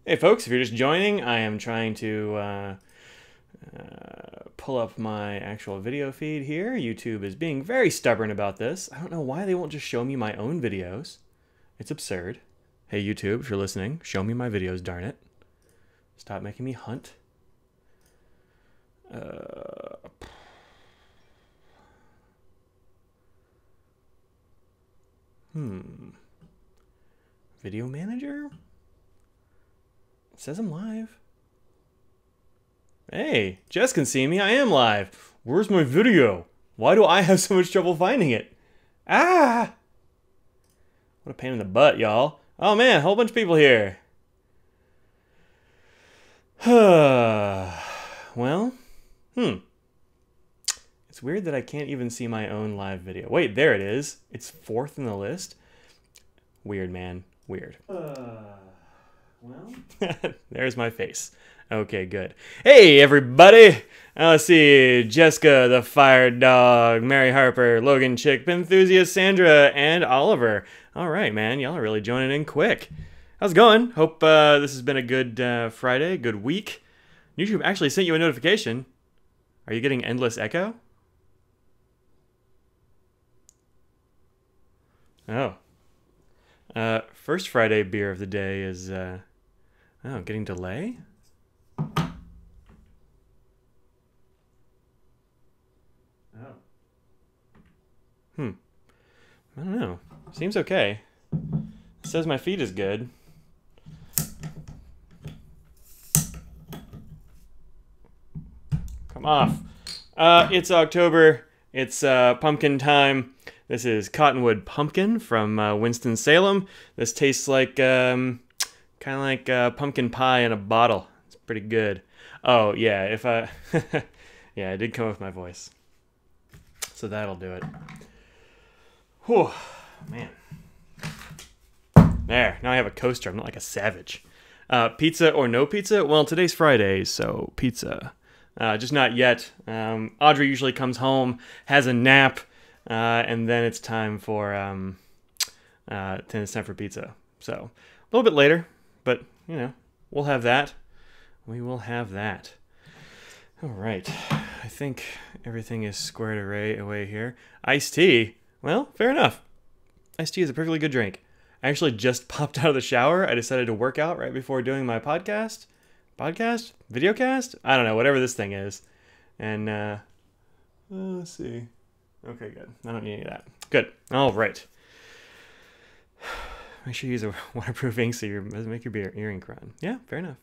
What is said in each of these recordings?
Hey folks, if you're just joining, I am trying to pull up my actual video feed here. YouTube is being very stubborn about this. I don't know why they won't just show me my own videos. It's absurd. Hey YouTube, if you're listening, show me my videos, darn it. Stop making me hunt. Video manager? It says I'm live. Hey, Jess can see me. I am live. Where's my video? Why do I have so much trouble finding it? Ah! What a pain in the butt, y'all. Oh man, a whole bunch of people here. Well, it's weird that I can't even see my own live video. Wait, there it is. It's fourth in the list. Weird, man. Weird. Well, there's my face. Okay, good. Hey, everybody. Let's see. Jessica, the Fire Dog, Mary Harper, Logan Chick, Enthusiast, Sandra, and Oliver. All right, man. Y'all are really joining in quick. How's it going? Hope this has been a good Friday, good week. YouTube actually sent you a notification. Are you getting endless echo? Oh. First Friday beer of the day is, oh, getting delay? Oh. I don't know. Seems okay. It says my feed is good. Come off. It's October. It's pumpkin time. This is Cottonwood Pumpkin from Winston-Salem. This tastes like, kind of like pumpkin pie in a bottle. It's pretty good. Oh, yeah, if I... yeah, I did come with my voice. So that'll do it. Whew, man. There, now I have a coaster. I'm not like a savage. Pizza or no pizza? Well, today's Friday, so pizza. Just not yet. Audrey usually comes home, has a nap, and then it's time for pizza. So a little bit later, but you know, we'll have that. We will have that. All right. I think everything is squared away here. Iced tea. Well, fair enough. Iced tea is a perfectly good drink. I actually just popped out of the shower. I decided to work out right before doing my podcast. Podcast? Videocast? I don't know, whatever this thing is. And, let's see. Okay, good. I don't need any of that. Good. All right. Make sure you use a waterproof ink so you doesn't make your earring run. Yeah, fair enough.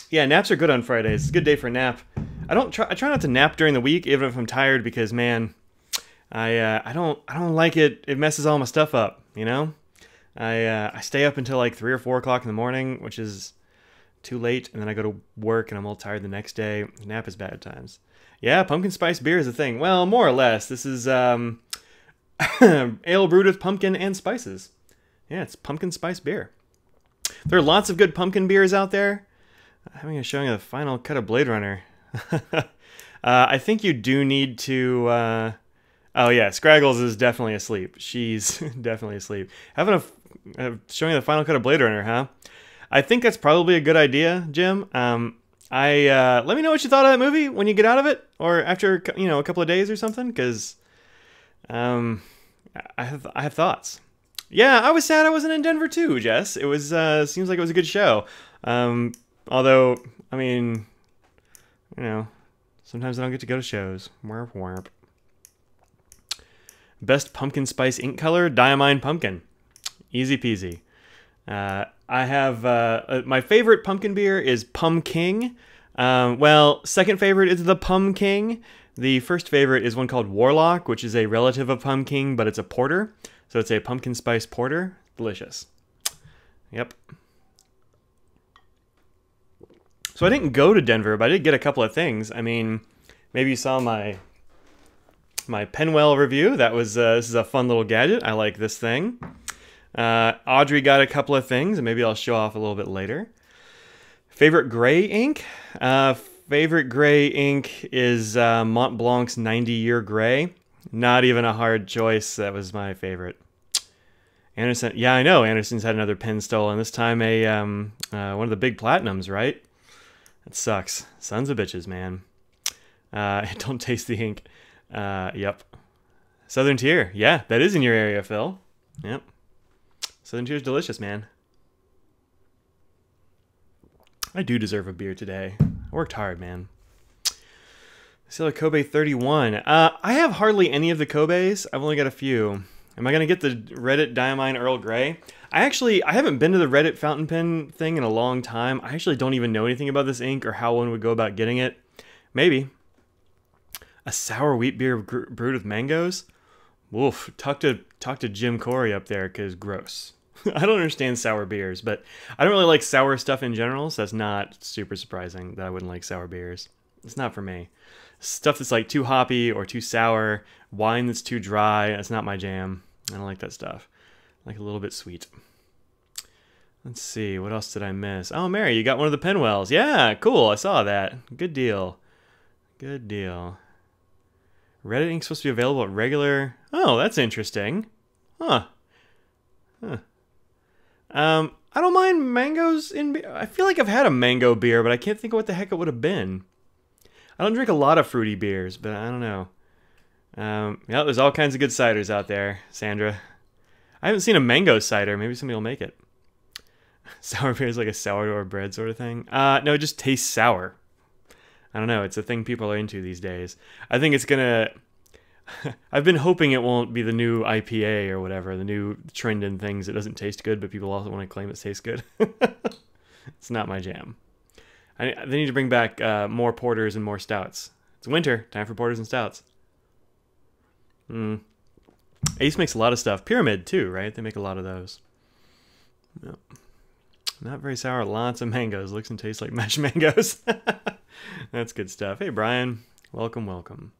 Yeah, naps are good on Fridays. It's a good day for a nap. I try not to nap during the week, even if I'm tired, because man, I don't like it. It messes all my stuff up, you know? I stay up until like 3 or 4 o'clock in the morning, which is too late, and then I go to work and I'm all tired the next day. Nap is bad at times. Yeah, pumpkin spice beer is a thing. Well, more or less. This is ale brewed with pumpkin and spices. Yeah, it's pumpkin spice beer. There are lots of good pumpkin beers out there. Having a showing of the final cut of Blade Runner. I think you do need to... oh yeah, Scraggles is definitely asleep. She's definitely asleep. Having a showing of the final cut of Blade Runner, huh? I think that's probably a good idea, Jim. Let me know what you thought of that movie when you get out of it, or after a couple of days or something, because I have thoughts. Yeah, I was sad I wasn't in Denver too, Jess. It was seems like it was a good show. Although, I mean, sometimes I don't get to go to shows. Warp warp. Best pumpkin spice ink color, Diamine Pumpkin. Easy peasy. I have my favorite pumpkin beer is Pumpkin. Well, second favorite is the Pumpkin. The first favorite is one called Warlock, which is a relative of Pumpkin, but it's a porter. So it's a pumpkin spice porter. Delicious. Yep. So I didn't go to Denver, but I did get a couple of things. I mean, maybe you saw my Penwell review. That was this is a fun little gadget. I like this thing. Audrey got a couple of things, and maybe I'll show off a little bit later. Favorite gray ink? Favorite gray ink is Mont Blanc's 90 Year Gray. Not even a hard choice. That was my favorite. Anderson, yeah, I know. Anderson's had another pin stolen. This time a one of the big platinums, right? That sucks. Sons of bitches, man. Don't taste the ink. Yep. Southern Tier. Yeah, that is in your area, Phil. Yep. Southern Tier's delicious, man. I do deserve a beer today. I worked hard, man. Still a Kobe 31. I have hardly any of the Kobes. I've only got a few. Am I going to get the Reddit Diamine Earl Grey? I haven't been to the Reddit fountain pen thing in a long time. I actually don't even know anything about this ink or how one would go about getting it. Maybe. A sour wheat beer brewed with mangoes? Woof. Talk to Jim Corey up there, because gross. I don't understand sour beers, but I don't really like sour stuff in general, so that's not super surprising that I wouldn't like sour beers. It's not for me. Stuff that's like too hoppy or too sour, wine that's too dry, that's not my jam. I don't like that stuff. I like a little bit sweet. Let's see, what else did I miss? Oh, Mary, you got one of the Penwells. Yeah, cool, I saw that. Good deal. Good deal. Reddit ink's supposed to be available at regular... Oh, that's interesting. Huh. I don't mind mangoes in beer. I feel like I've had a mango beer, but I can't think of what the heck it would have been. I don't drink a lot of fruity beers, but I don't know. Yeah, there's all kinds of good ciders out there, Sandra. I haven't seen a mango cider. Maybe somebody will make it. Sour beer is like a sourdough bread sort of thing. No, it just tastes sour. I don't know. It's a thing people are into these days. I think it's gonna... I've been hoping it won't be the new IPA or whatever, the new trend in things. It doesn't taste good, but people also want to claim it tastes good. It's not my jam. They need to bring back more porters and more stouts. It's winter. Time for porters and stouts. Ace makes a lot of stuff. Pyramid, too, right? They make a lot of those. Yep. Not very sour. Lots of mangoes. Looks and tastes like mashed mangoes. That's good stuff. Hey, Brian. Welcome, welcome.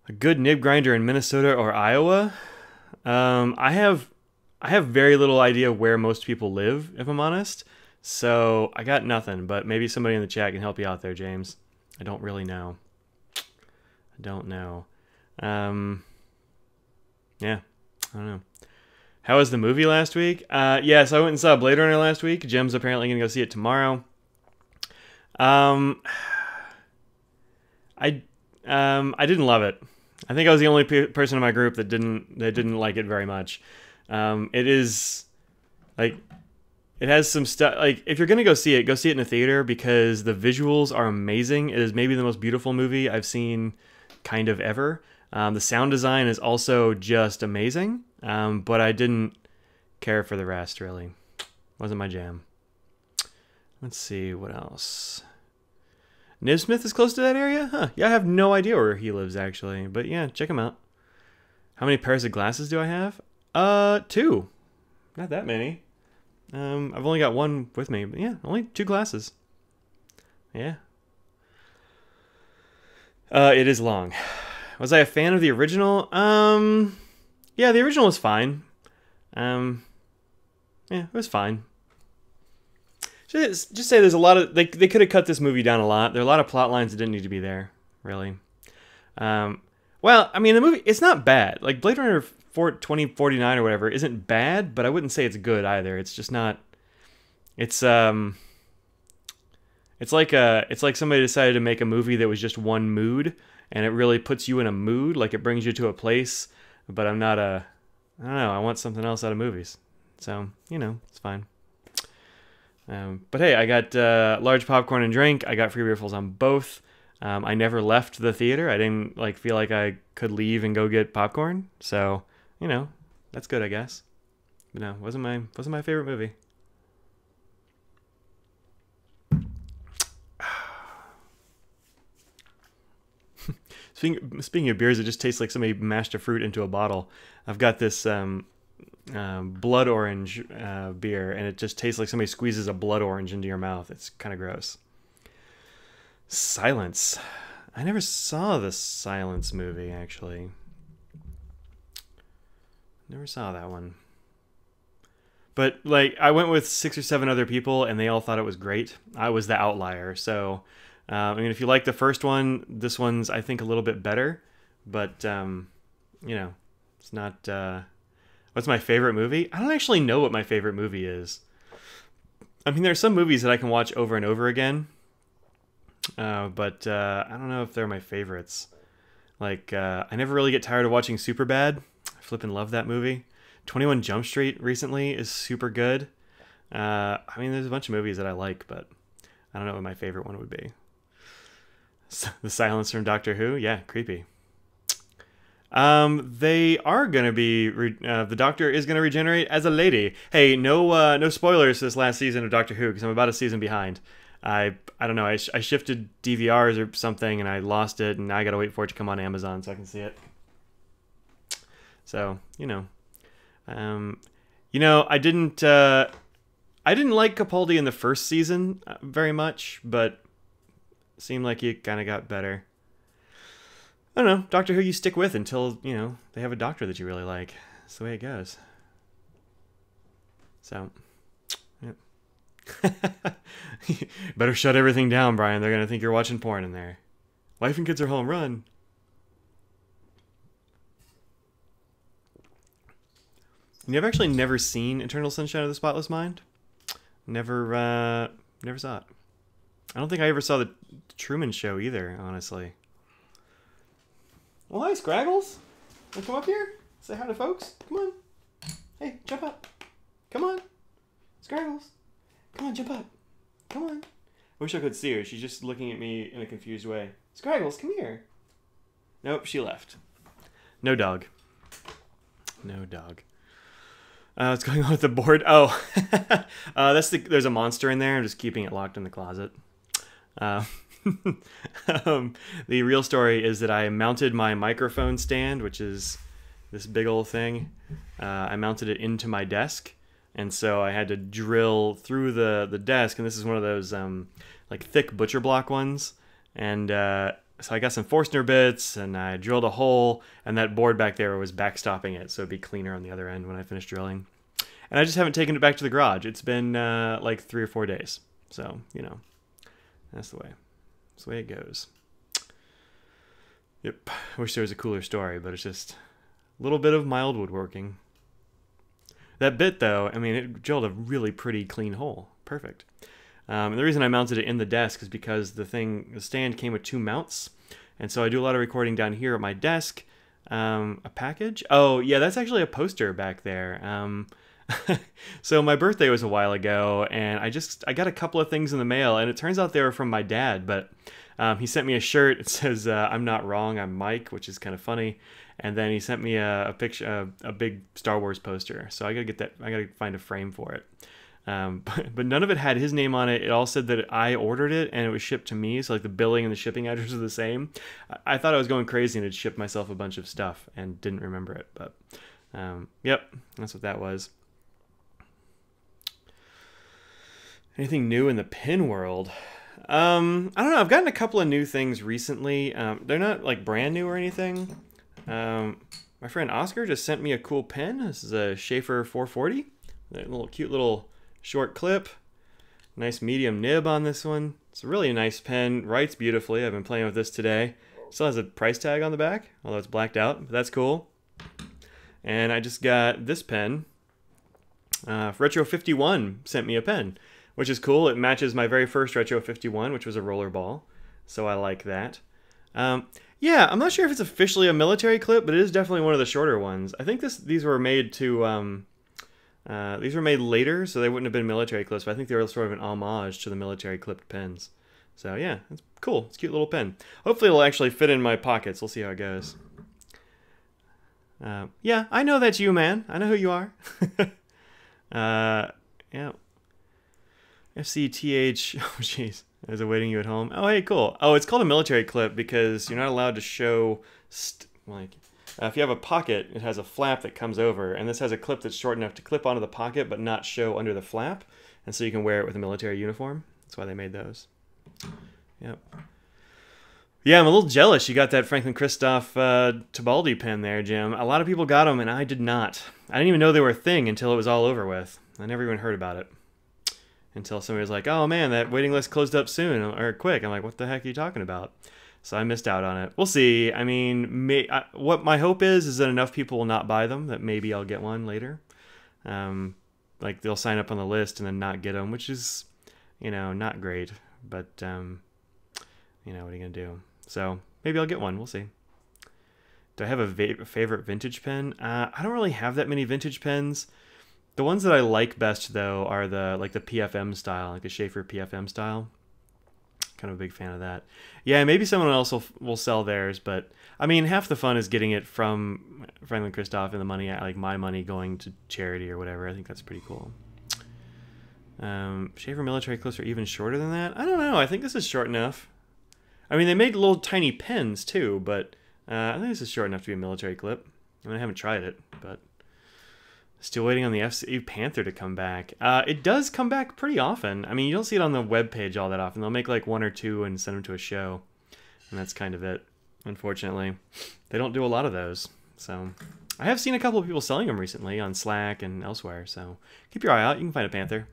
A good nib grinder in Minnesota or Iowa? I have very little idea where most people live, if I'm honest. So I got nothing, but maybe somebody in the chat can help you out there, James. I don't really know. I don't know. Yeah, I don't know. How was the movie last week? Yeah, so I went and saw Blade Runner last week. Jim's apparently going to go see it tomorrow. I didn't love it. I think I was the only person in my group that didn't like it very much. It is like... It has some stuff, like, if you're going to go see it in a theater because the visuals are amazing. It is maybe the most beautiful movie I've seen kind of ever. The sound design is also just amazing, but I didn't care for the rest, really. Wasn't my jam. Let's see, what else? Nibsmith is close to that area? Huh, yeah, I have no idea where he lives, actually. But yeah, check him out. How many pairs of glasses do I have? 2. Not that many. I've only got one with me, but yeah, only 2 glasses. Yeah. It is long. Was I a fan of the original? Yeah, the original was fine. Yeah, it was fine. Just say there's a lot of... They could have cut this movie down a lot. There are a lot of plot lines that didn't need to be there, really. Well, I mean, the movie, it's not bad. Like, Blade Runner 2049 or whatever isn't bad, but I wouldn't say it's good either. It's just not... It's like somebody decided to make a movie that was just one mood, and it really puts you in a mood, like it brings you to a place, but I don't know, I want something else out of movies. So, you know, it's fine. But hey, I got large popcorn and drink. I got free refills on both. I never left the theater. I didn't feel like I could leave and go get popcorn. So, you know, that's good, I guess. But no, wasn't my favorite movie. Speaking of beers, it just tastes like somebody mashed a fruit into a bottle. I've got this blood orange beer, and it just tastes like somebody squeezes a blood orange into your mouth. It's kind of gross. Silence. I never saw the Silence movie, actually. Never saw that one. But, like, I went with 6 or 7 other people, and they all thought it was great. I was the outlier, so... I mean, if you like the first one, this one's, I think, a little bit better. But, you know, it's not... What's my favorite movie? I don't actually know what my favorite movie is. I mean, there are some movies that I can watch over and over again, but I don't know if they're my favorites. Like, I never really get tired of watching Superbad. I flippin' love that movie. 21 Jump Street recently is super good. I mean, there's a bunch of movies that I like, but I don't know what my favorite one would be. The Silence from Doctor Who? Yeah, creepy. They are gonna be. The Doctor is gonna regenerate as a lady. Hey, no spoilers this last season of Doctor Who because I'm about a season behind. I don't know. I shifted DVRs or something and I lost it, and now I gotta wait for it to come on Amazon so I can see it. So I didn't like Capaldi in the first season very much, but it seemed like he kind of got better. I don't know. Doctor Who you stick with until, they have a doctor that you really like. That's the way it goes. So, yeah. Better shut everything down, Brian. They're going to think you're watching porn in there. Wife and kids are home. Run. You've actually never seen Eternal Sunshine of the Spotless Mind? Never saw it. I don't think I ever saw the Truman Show either, honestly. Well, hi, Scraggles. Want to come up here? Say hi to folks? Come on. Hey, jump up. Come on. Scraggles. Come on, jump up. Come on. I wish I could see her. She's just looking at me in a confused way. Scraggles, come here. Nope, she left. No dog. No dog. What's going on with the board? Oh, there's a monster in there. I'm just keeping it locked in the closet. The real story is that I mounted my microphone stand, which is this big old thing. I mounted it into my desk, and so I had to drill through the desk, and this is one of those like thick butcher block ones, and so I got some Forstner bits, and I drilled a hole, and that board back there was backstopping it, so it'd be cleaner on the other end when I finish drilling. And I just haven't taken it back to the garage. It's been like 3 or 4 days, so that's the way. That's the way it goes. Yep. I wish there was a cooler story, but it's just a little bit of mild woodworking. That bit, though, I mean, it drilled a really pretty clean hole. Perfect. And the reason I mounted it in the desk is because the stand came with 2 mounts. And so I do a lot of recording down here at my desk. A package? Oh, yeah, that's actually a poster back there. So my birthday was a while ago, and I got a couple of things in the mail, and it turns out they were from my dad, but he sent me a shirt. It says, "I'm not wrong, I'm Mike," which is kind of funny. And then he sent me a picture, a big Star Wars poster. So I gotta find a frame for it. But none of it had his name on it. It all said that I ordered it and it was shipped to me. So like the billing and the shipping address are the same. I thought I was going crazy and had shipped myself a bunch of stuff and didn't remember it. But yep, that's what that was. Anything new in the pin world? I don't know. I've gotten a couple of new things recently. They're not like brand new or anything. My friend Oscar just sent me a cool pin. This is a Schaefer 440. A little cute little short clip. Nice medium nib on this one. It's a really nice pen. Writes beautifully. I've been playing with this today. Still has a price tag on the back, although it's blacked out. But that's cool. And I just got this pen. Retro 51 sent me a pen, which is cool. It matches my very first Retro 51, which was a rollerball. So I like that. Yeah, I'm not sure if it's officially a military clip, but it is definitely one of the shorter ones. I think these were made later, so they wouldn't have been military clips, but I think they were sort of an homage to the military clipped pens. So yeah, it's cool. It's a cute little pen. Hopefully it'll actually fit in my pockets. We'll see how it goes. Yeah, I know that's you, man. I know who you are. Yeah. FCTH, oh jeez, is awaiting you at home. Oh, hey, cool. Oh, it's called a military clip because you're not allowed to show, if you have a pocket, it has a flap that comes over, and this has a clip that's short enough to clip onto the pocket but not show under the flap, and so you can wear it with a military uniform. That's why they made those. Yep. Yeah, I'm a little jealous you got that Franklin Christoph Tibaldi pen there, Jim. A lot of people got them, and I did not. I didn't even know they were a thing until it was all over with. I never even heard about it. Until somebody was like, oh man, that waiting list closed up soon, or quick. I'm like, what the heck are you talking about? So I missed out on it. We'll see. I mean, what my hope is that enough people will not buy them that maybe I'll get one later. Like they'll sign up on the list and then not get them, which is, not great. But, what are you going to do? So maybe I'll get one. We'll see. Do I have a favorite vintage pen? I don't really have that many vintage pens. The ones that I like best, though, are the PFM style, like the Sheaffer PFM style. Kind of a big fan of that. Yeah, maybe someone else will sell theirs, but I mean, half the fun is getting it from Franklin-Christoph and the money, like my money, going to charity or whatever. I think that's pretty cool. Sheaffer military clips are even shorter than that. I don't know. I think this is short enough. I mean, they made little tiny pens too, but I think this is short enough to be a military clip. I mean, I haven't tried it, but still waiting on the FC Panther to come back. It does come back pretty often. I mean, you don't see it on the webpage all that often. They'll make like one or two and send them to a show, and that's kind of it. Unfortunately, they don't do a lot of those. So I have seen a couple of people selling them recently on Slack and elsewhere. So keep your eye out. You can find a Panther.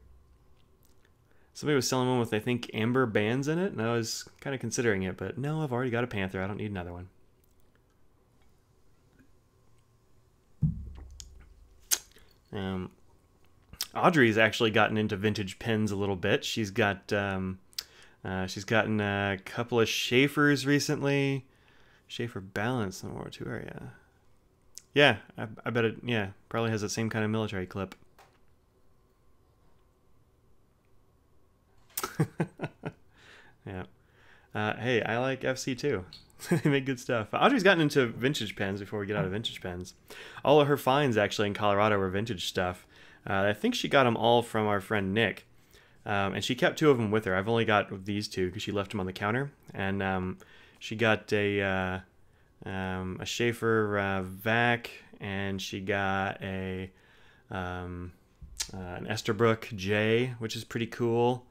Somebody was selling one with, I think, amber bands in it, and I was kind of considering it, but no, I've already got a Panther. I don't need another one. Audrey's actually gotten into vintage pens a little bit. She's gotten a couple of Sheaffers recently. Sheaffer Balance in the World War II area. Yeah, I bet it. Yeah, probably has the same kind of military clip. Yeah. Hey, I like FC too. They make good stuff. Audrey's gotten into vintage pens before we get out of vintage pens. All of her finds actually in Colorado were vintage stuff. I think she got them all from our friend Nick. And she kept two of them with her. I've only got these two because she left them on the counter. And she got a Sheaffer Vac, and she got an Esterbrook J, which is pretty cool.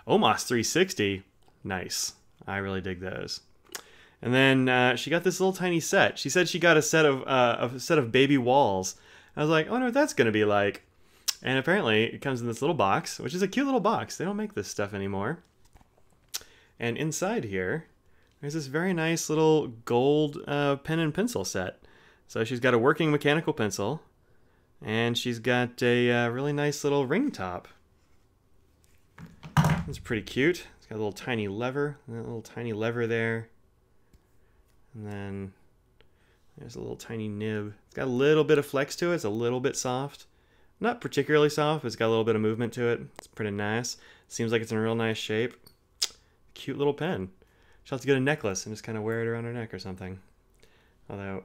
Omos 360, nice. I really dig those. And then she got this little tiny set. She said she got a set of baby walls. I was like, I wonder what that's going to be like. And apparently it comes in this little box, which is a cute little box. They don't make this stuff anymore. And inside here, there's this very nice little gold pen and pencil set. So she's got a working mechanical pencil, and she's got a really nice little ring top. It's pretty cute. It's got a little tiny lever, there. And then there's a little tiny nib. It's got a little bit of flex to it. It's a little bit soft. Not particularly soft, but it's got a little bit of movement to it. It's pretty nice. Seems like it's in a real nice shape. Cute little pen. She'll have to get a necklace and just kind of wear it around her neck or something. Although,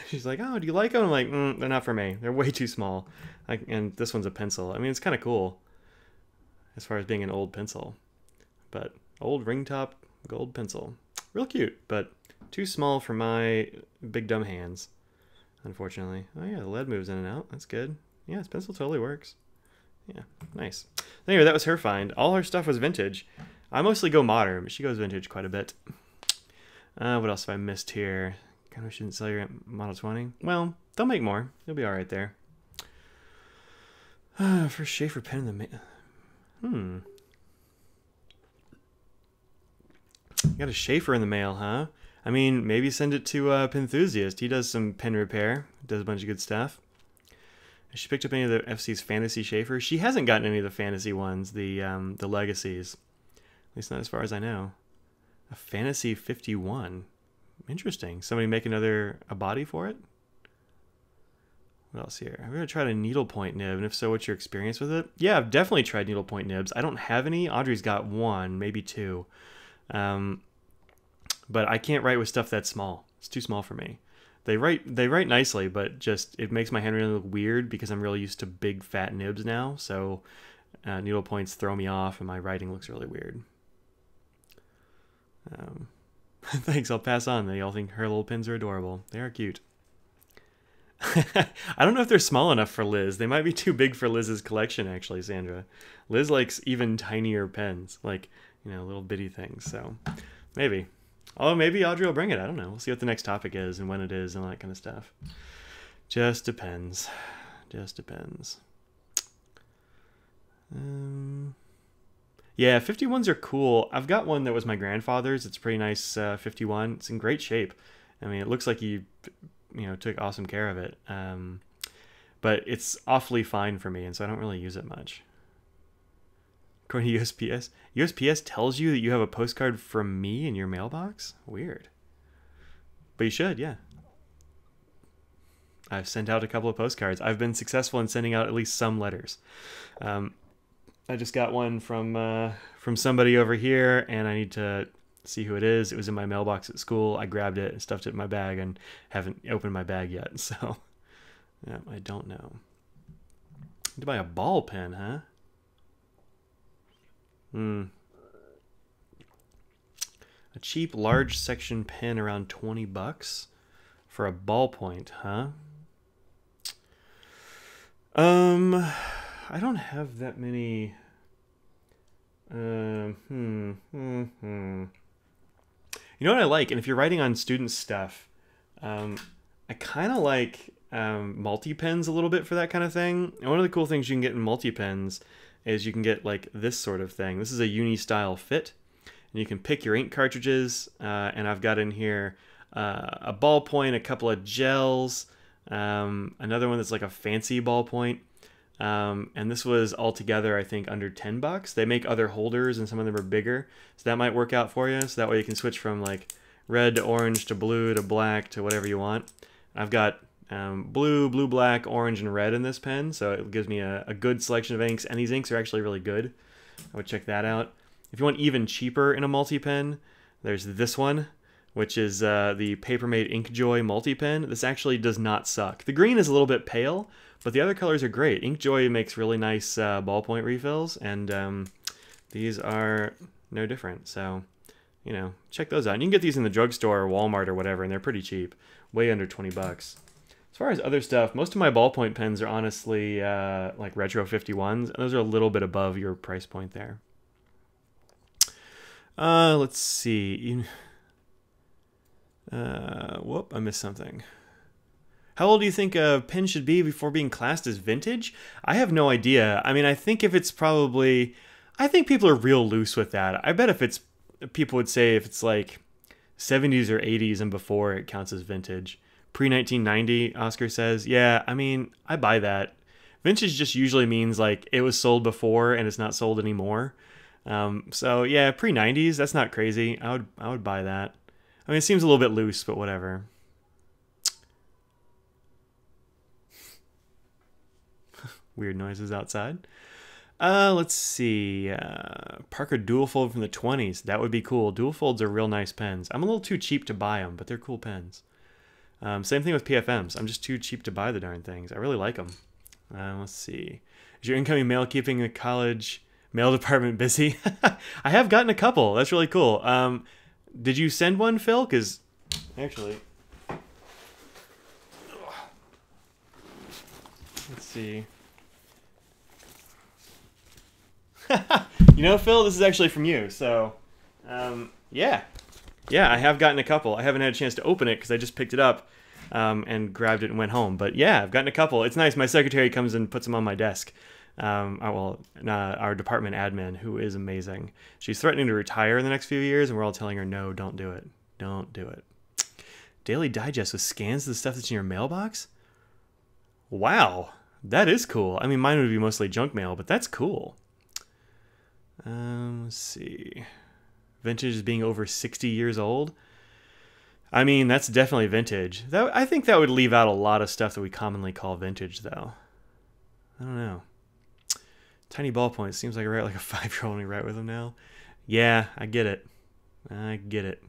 she's like, oh, do you like them? I'm like, they're not for me. They're way too small. And this one's a pencil. I mean, it's kind of cool as far as being an old pencil. But old ring top gold pencil. Real cute, but too small for my big dumb hands, unfortunately. Oh yeah, the lead moves in and out. That's good. Yeah, this pencil totally works. Yeah, nice. Anyway, that was her find. All her stuff was vintage. I mostly go modern, but she goes vintage quite a bit. What else have I missed here? Kind of shouldn't sell your Model 20. Well, they'll make more. You'll be all right there. First Sheaffer pen in the mail. Got a Sheaffer in the mail, huh? I mean, maybe send it to Penthusiast. He does some pen repair. Does a bunch of good stuff. Has she picked up any of the FC's fantasy Sheaffers? She hasn't gotten any of the fantasy ones, the legacies. At least not as far as I know. A Fantasy 51. Interesting. Somebody make a body for it? What else here? Have you ever tried a needlepoint nib? And if so, what's your experience with it? Yeah, I've definitely tried needlepoint nibs. I don't have any. Audrey's got one, maybe two. But I can't write with stuff that small. It's too small for me. They write nicely, but just it makes my handwriting look weird because I'm really used to big fat nibs now. So needlepoints throw me off, and my writing looks really weird. Thanks, I'll pass on. They all think her little pins are adorable. They are cute. I don't know if they're small enough for Liz. They might be too big for Liz's collection, actually, Sandra. Liz likes even tinier pens, like, little bitty things. So maybe. Oh, maybe Audrey will bring it. I don't know. We'll see what the next topic is and when it is and all that kind of stuff. Just depends. Just depends. Yeah, 51s are cool. I've got one that was my grandfather's. It's a pretty nice 51. It's in great shape. I mean, it looks like he, took awesome care of it. But it's awfully fine for me, and so I don't really use it much. According to USPS, USPS tells you that you have a postcard from me in your mailbox? Weird. But you should, yeah. I've sent out a couple of postcards. I've been successful in sending out at least some letters. I just got one from somebody over here, and I need to see who it is. It was in my mailbox at school. I grabbed it and stuffed it in my bag and haven't opened my bag yet. So, yeah, I don't know. To buy a ball pen, huh? A cheap large section pen around $20 for a ballpoint, huh? I don't have that many. You know what I like? And if you're writing on student stuff, I kind of like multi-pens a little bit for that kind of thing. And one of the cool things you can get in multi-pens is you can get like this sort of thing. This is a uni-style fit. And you can pick your ink cartridges. And I've got in here a ballpoint, a couple of gels, another one that's like a fancy ballpoint. And this was altogether, I think, under $10. They make other holders, and some of them are bigger, so that might work out for you. So that way you can switch from like red to orange to blue to black to whatever you want. I've got blue, black, orange, and red in this pen, so it gives me a good selection of inks, and these inks are actually really good. I would check that out. If you want even cheaper in a multi-pen, there's this one, which is the Papermate Inkjoy multi-pen. This actually does not suck. The green is a little bit pale, but the other colors are great. Inkjoy makes really nice ballpoint refills, and these are no different. So, check those out. And you can get these in the drugstore or Walmart or whatever, and they're pretty cheap, way under $20. As far as other stuff, most of my ballpoint pens are honestly like Retro 51s, and those are a little bit above your price point there. Let's see. Whoop, I missed something. How old do you think a pen should be before being classed as vintage? I have no idea. I mean, I think if it's probably... I think people are real loose with that. I bet if it's... People would say if it's like 70s or 80s and before, it counts as vintage. Pre-1990, Oscar says. Yeah, I mean, I buy that. Vintage just usually means like it was sold before and it's not sold anymore. So yeah, pre-90s, that's not crazy. I would buy that. I mean, it seems a little bit loose, but whatever. Weird noises outside. Let's see. Parker Dualfold from the 20s. That would be cool. Dualfolds are real nice pens. I'm a little too cheap to buy them, but they're cool pens. Same thing with PFMs. I'm just too cheap to buy the darn things. I really like them. Let's see. Is your incoming mail keeping the college mail department busy? I have gotten a couple. That's really cool. Did you send one, Phil? Because actually, let's see. Phil, this is actually from you. So, yeah, I have gotten a couple. I haven't had a chance to open it because I just picked it up and grabbed it and went home. But yeah, I've gotten a couple. It's nice. My secretary comes and puts them on my desk. Our department admin, who is amazing. She's threatening to retire in the next few years, and we're all telling her, no, don't do it. Don't do it. Daily Digest with scans of the stuff that's in your mailbox? Wow, that is cool. I mean, mine would be mostly junk mail, but that's cool. Let's see. Vintage is being over 60 years old. I mean, that's definitely vintage. I think that would leave out a lot of stuff that we commonly call vintage, though. I don't know. Tiny ballpoint. Seems like I write like a 5-year-old when I write with them now. Yeah, I get it. I get it.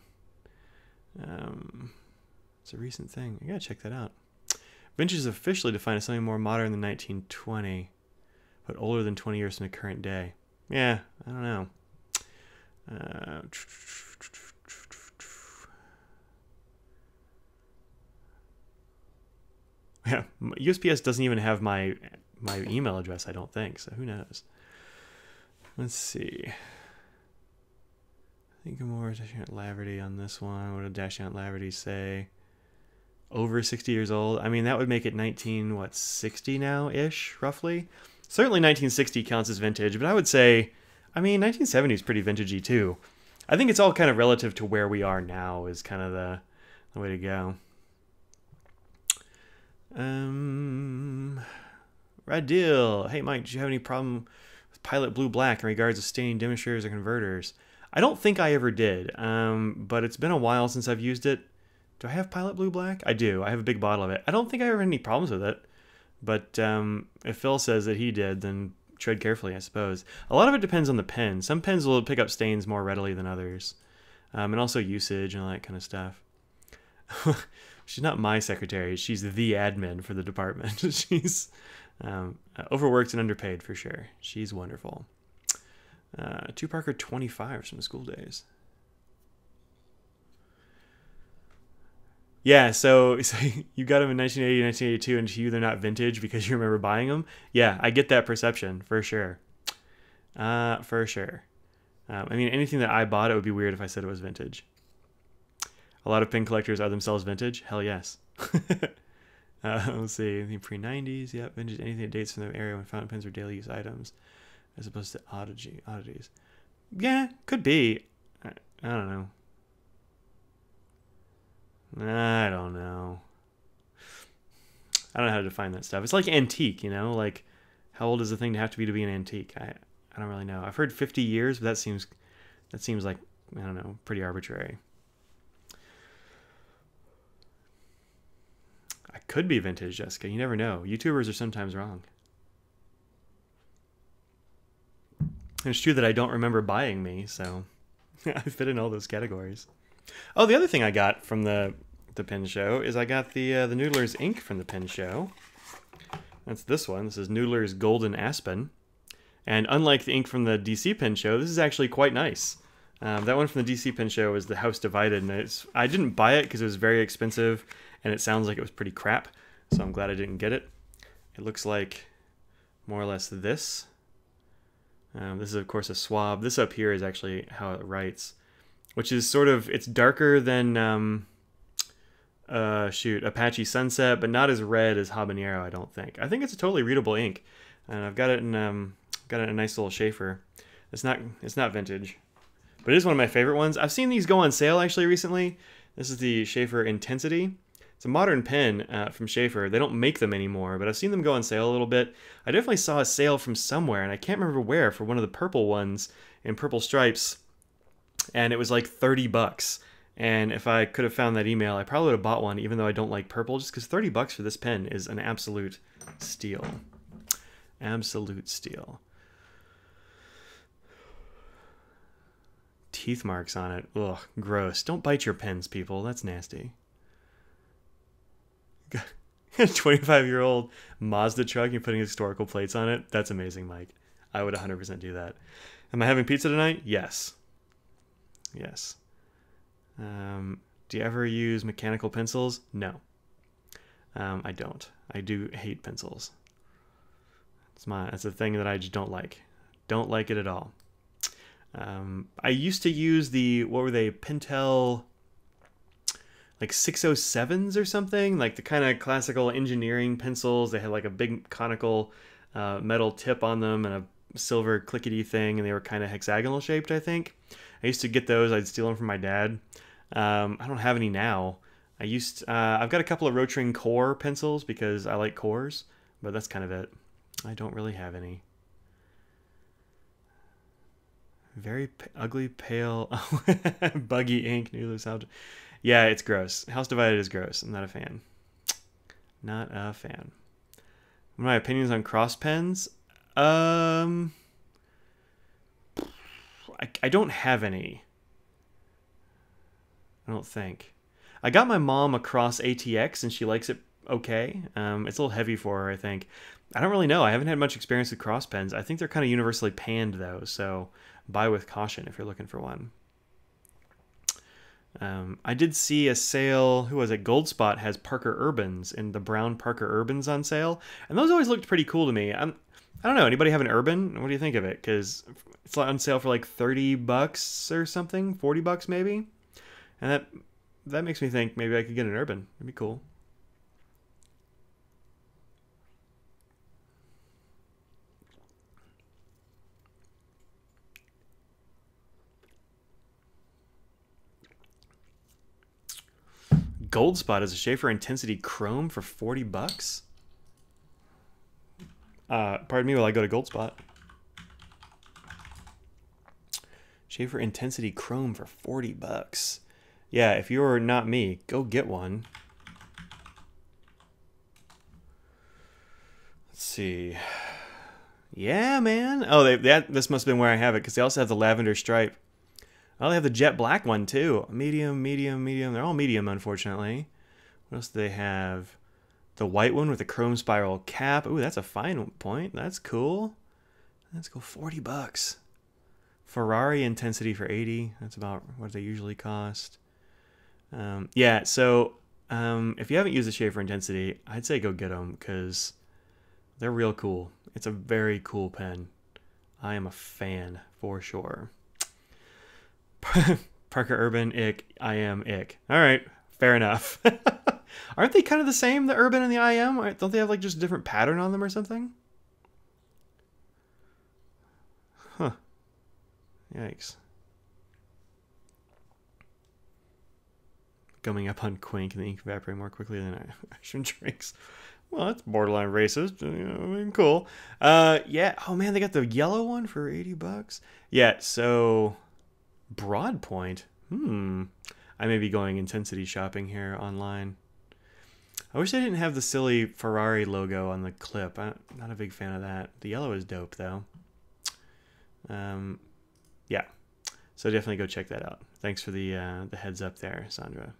It's a recent thing. I gotta check that out. Vintage is officially defined as something more modern than 1920, but older than 20 years from the current day. Yeah, I don't know. Yeah, USPS doesn't even have my email address, I don't think, so who knows. Let's see. I think more Dashing Aunt Laverty on this one. What did Dashing Aunt Laverty say? Over 60 years old. I mean, that would make it 60 now-ish, roughly. Certainly 1960 counts as vintage, but I would say I mean, 1970 is pretty vintagey too. I think it's all kind of relative to where we are now is kind of the way to go. Red Deal. Hey, Mike, did you have any problem with Pilot Blue Black in regards to staining demonstrators or converters? I don't think I ever did, but it's been a while since I've used it. Do I have Pilot Blue Black? I do. I have a big bottle of it. I don't think I ever had any problems with it, but if Phil says that he did, then tread carefully, I suppose. A lot of it depends on the pen. Some pens will pick up stains more readily than others, and also usage and all that kind of stuff. She's not my secretary. She's the admin for the department. She's overworked and underpaid for sure. She's wonderful. 2 Parker 25s from the school days. Yeah, so you got them in 1980, 1982, and you they're not vintage because you remember buying them. Yeah, I get that perception for sure. For sure. I mean, anything that I bought, it would be weird if I said it was vintage. A lot of pen collectors are themselves vintage. Hell yes. Let's see. Anything pre-90s? Yep, vintage. Anything that dates from the era when fountain pens were daily use items, as opposed to oddities. Yeah, could be. I don't know. I don't know. I don't know how to define that stuff. It's like antique, you know? Like, how old does a thing have to be an antique? I don't really know. I've heard 50 years, but that seems like, I don't know, pretty arbitrary. I could be vintage, Jessica. You never know. YouTubers are sometimes wrong. And it's true that I don't remember buying me, so I fit in all those categories. Oh, the other thing I got from the pen show is I got the Noodler's ink from the pen show. That's this one. This is Noodler's Golden Aspen. And unlike the ink from the DC pen show, this is actually quite nice. That one from the DC pen show is the House Divided, and I didn't buy it because it was very expensive, and it sounds like it was pretty crap, so I'm glad I didn't get it. It looks like more or less this. This is, of course, a swab. This up here is actually how it writes, which is sort of, it's darker than, Apache Sunset, but not as red as Habanero, I don't think. I think it's a totally readable ink, and I've got it in a nice little Sheaffer. It's not vintage, but it is one of my favorite ones. I've seen these go on sale actually recently. This is the Sheaffer Intensity. It's a modern pen from Sheaffer. They don't make them anymore, but I've seen them go on sale a little bit. I definitely saw a sale from somewhere, and I can't remember where, for one of the purple ones in purple stripes, and it was like 30 bucks. And if I could have found that email, I probably would have bought one, even though I don't like purple, just because 30 bucks for this pen is an absolute steal. Absolute steal. Teeth marks on it. Ugh, gross. Don't bite your pens, people. That's nasty. 25-year-old Mazda truck, you're putting historical plates on it. That's amazing, Mike. I would 100% do that. Am I having pizza tonight? Yes. Yes. Do you ever use mechanical pencils? No. I don't. I do hate pencils. It's a thing that I just don't like. Don't like it at all. I used to use what were they, Pentel, like 607s or something, like the kind of classical engineering pencils. They had like a big conical metal tip on them and a silver clickety thing, and they were kind of hexagonal shaped, I think. I used to get those. I'd steal them from my dad. I don't have any now. I've got a couple of Rotring Core pencils because I like cores, but that's kind of it. I don't really have any. Very ugly, pale, buggy ink. Yeah, it's gross. House Divided is gross. I'm not a fan. Not a fan. What are my opinions on cross pens? I don't have any. I don't think. I got my mom a Cross ATX, and she likes it okay. It's a little heavy for her, I think. I don't really know. I haven't had much experience with cross pens. I think they're kind of universally panned, though, so buy with caution if you're looking for one. I did see a sale. Who was it? Goldspot has Parker Urbans, and the brown Parker Urbans on sale, and those always looked pretty cool to me. I don't know. Anybody have an Urban? What do you think of it? Because it's on sale for like 30 bucks or something, 40 bucks maybe, and that makes me think maybe I could get an Urban. It'd be cool. Gold Spot is a Schaefer Intensity Chrome for 40 bucks. Pardon me while I go to Gold Spot. Schaefer Intensity Chrome for 40 bucks. Yeah, if you're not me, go get one. Let's see. Yeah, man. Oh, this must have been where I have it, because they also have the lavender stripe. Oh, they have the jet black one, too. Medium, medium, medium. They're all medium, unfortunately. What else do they have? The white one with the chrome spiral cap. Ooh, that's a fine point. That's cool. Let's go 40 bucks. Ferrari Intensity for 80. That's about what they usually cost. Yeah, so if you haven't used the Schaefer Intensity, I'd say go get them, because they're real cool. It's a very cool pen. I am a fan for sure. Parker Urban, ick. I am ick. All right, fair enough. Aren't they kind of the same, the Urban and the IM? Don't they have like just a different pattern on them or something? Huh. Yikes. Gumming up on Quink and the ink evaporating more quickly than Ashton drinks. Well, that's borderline racist. You know, I mean, cool. Yeah. Oh man, they got the yellow one for 80 bucks. Yeah. So, Broadpoint. I may be going intensity shopping here online. I wish they didn't have the silly Ferrari logo on the clip. I'm not a big fan of that. The yellow is dope though. Yeah. So definitely go check that out. Thanks for the heads up there, Sandra.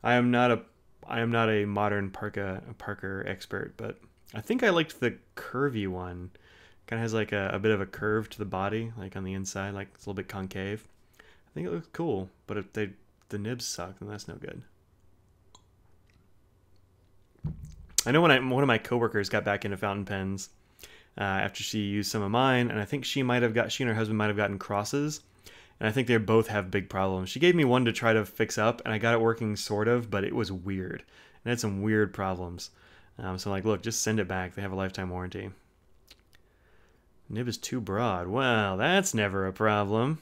I am not a modern Parker expert, but I think I liked the curvy one. Kind of has like a bit of a curve to the body, like on the inside, like it's a little bit concave. I think it looks cool, but if the nibs suck, then that's no good. I know when one of my coworkers got back into fountain pens after she used some of mine, and I think she and her husband might have gotten crosses, and I think they both have big problems. She gave me one to try to fix up, and I got it working sort of, but it was weird. It had some weird problems. So I'm like, look, just send it back. They have a lifetime warranty. Nib is too broad. Well, that's never a problem.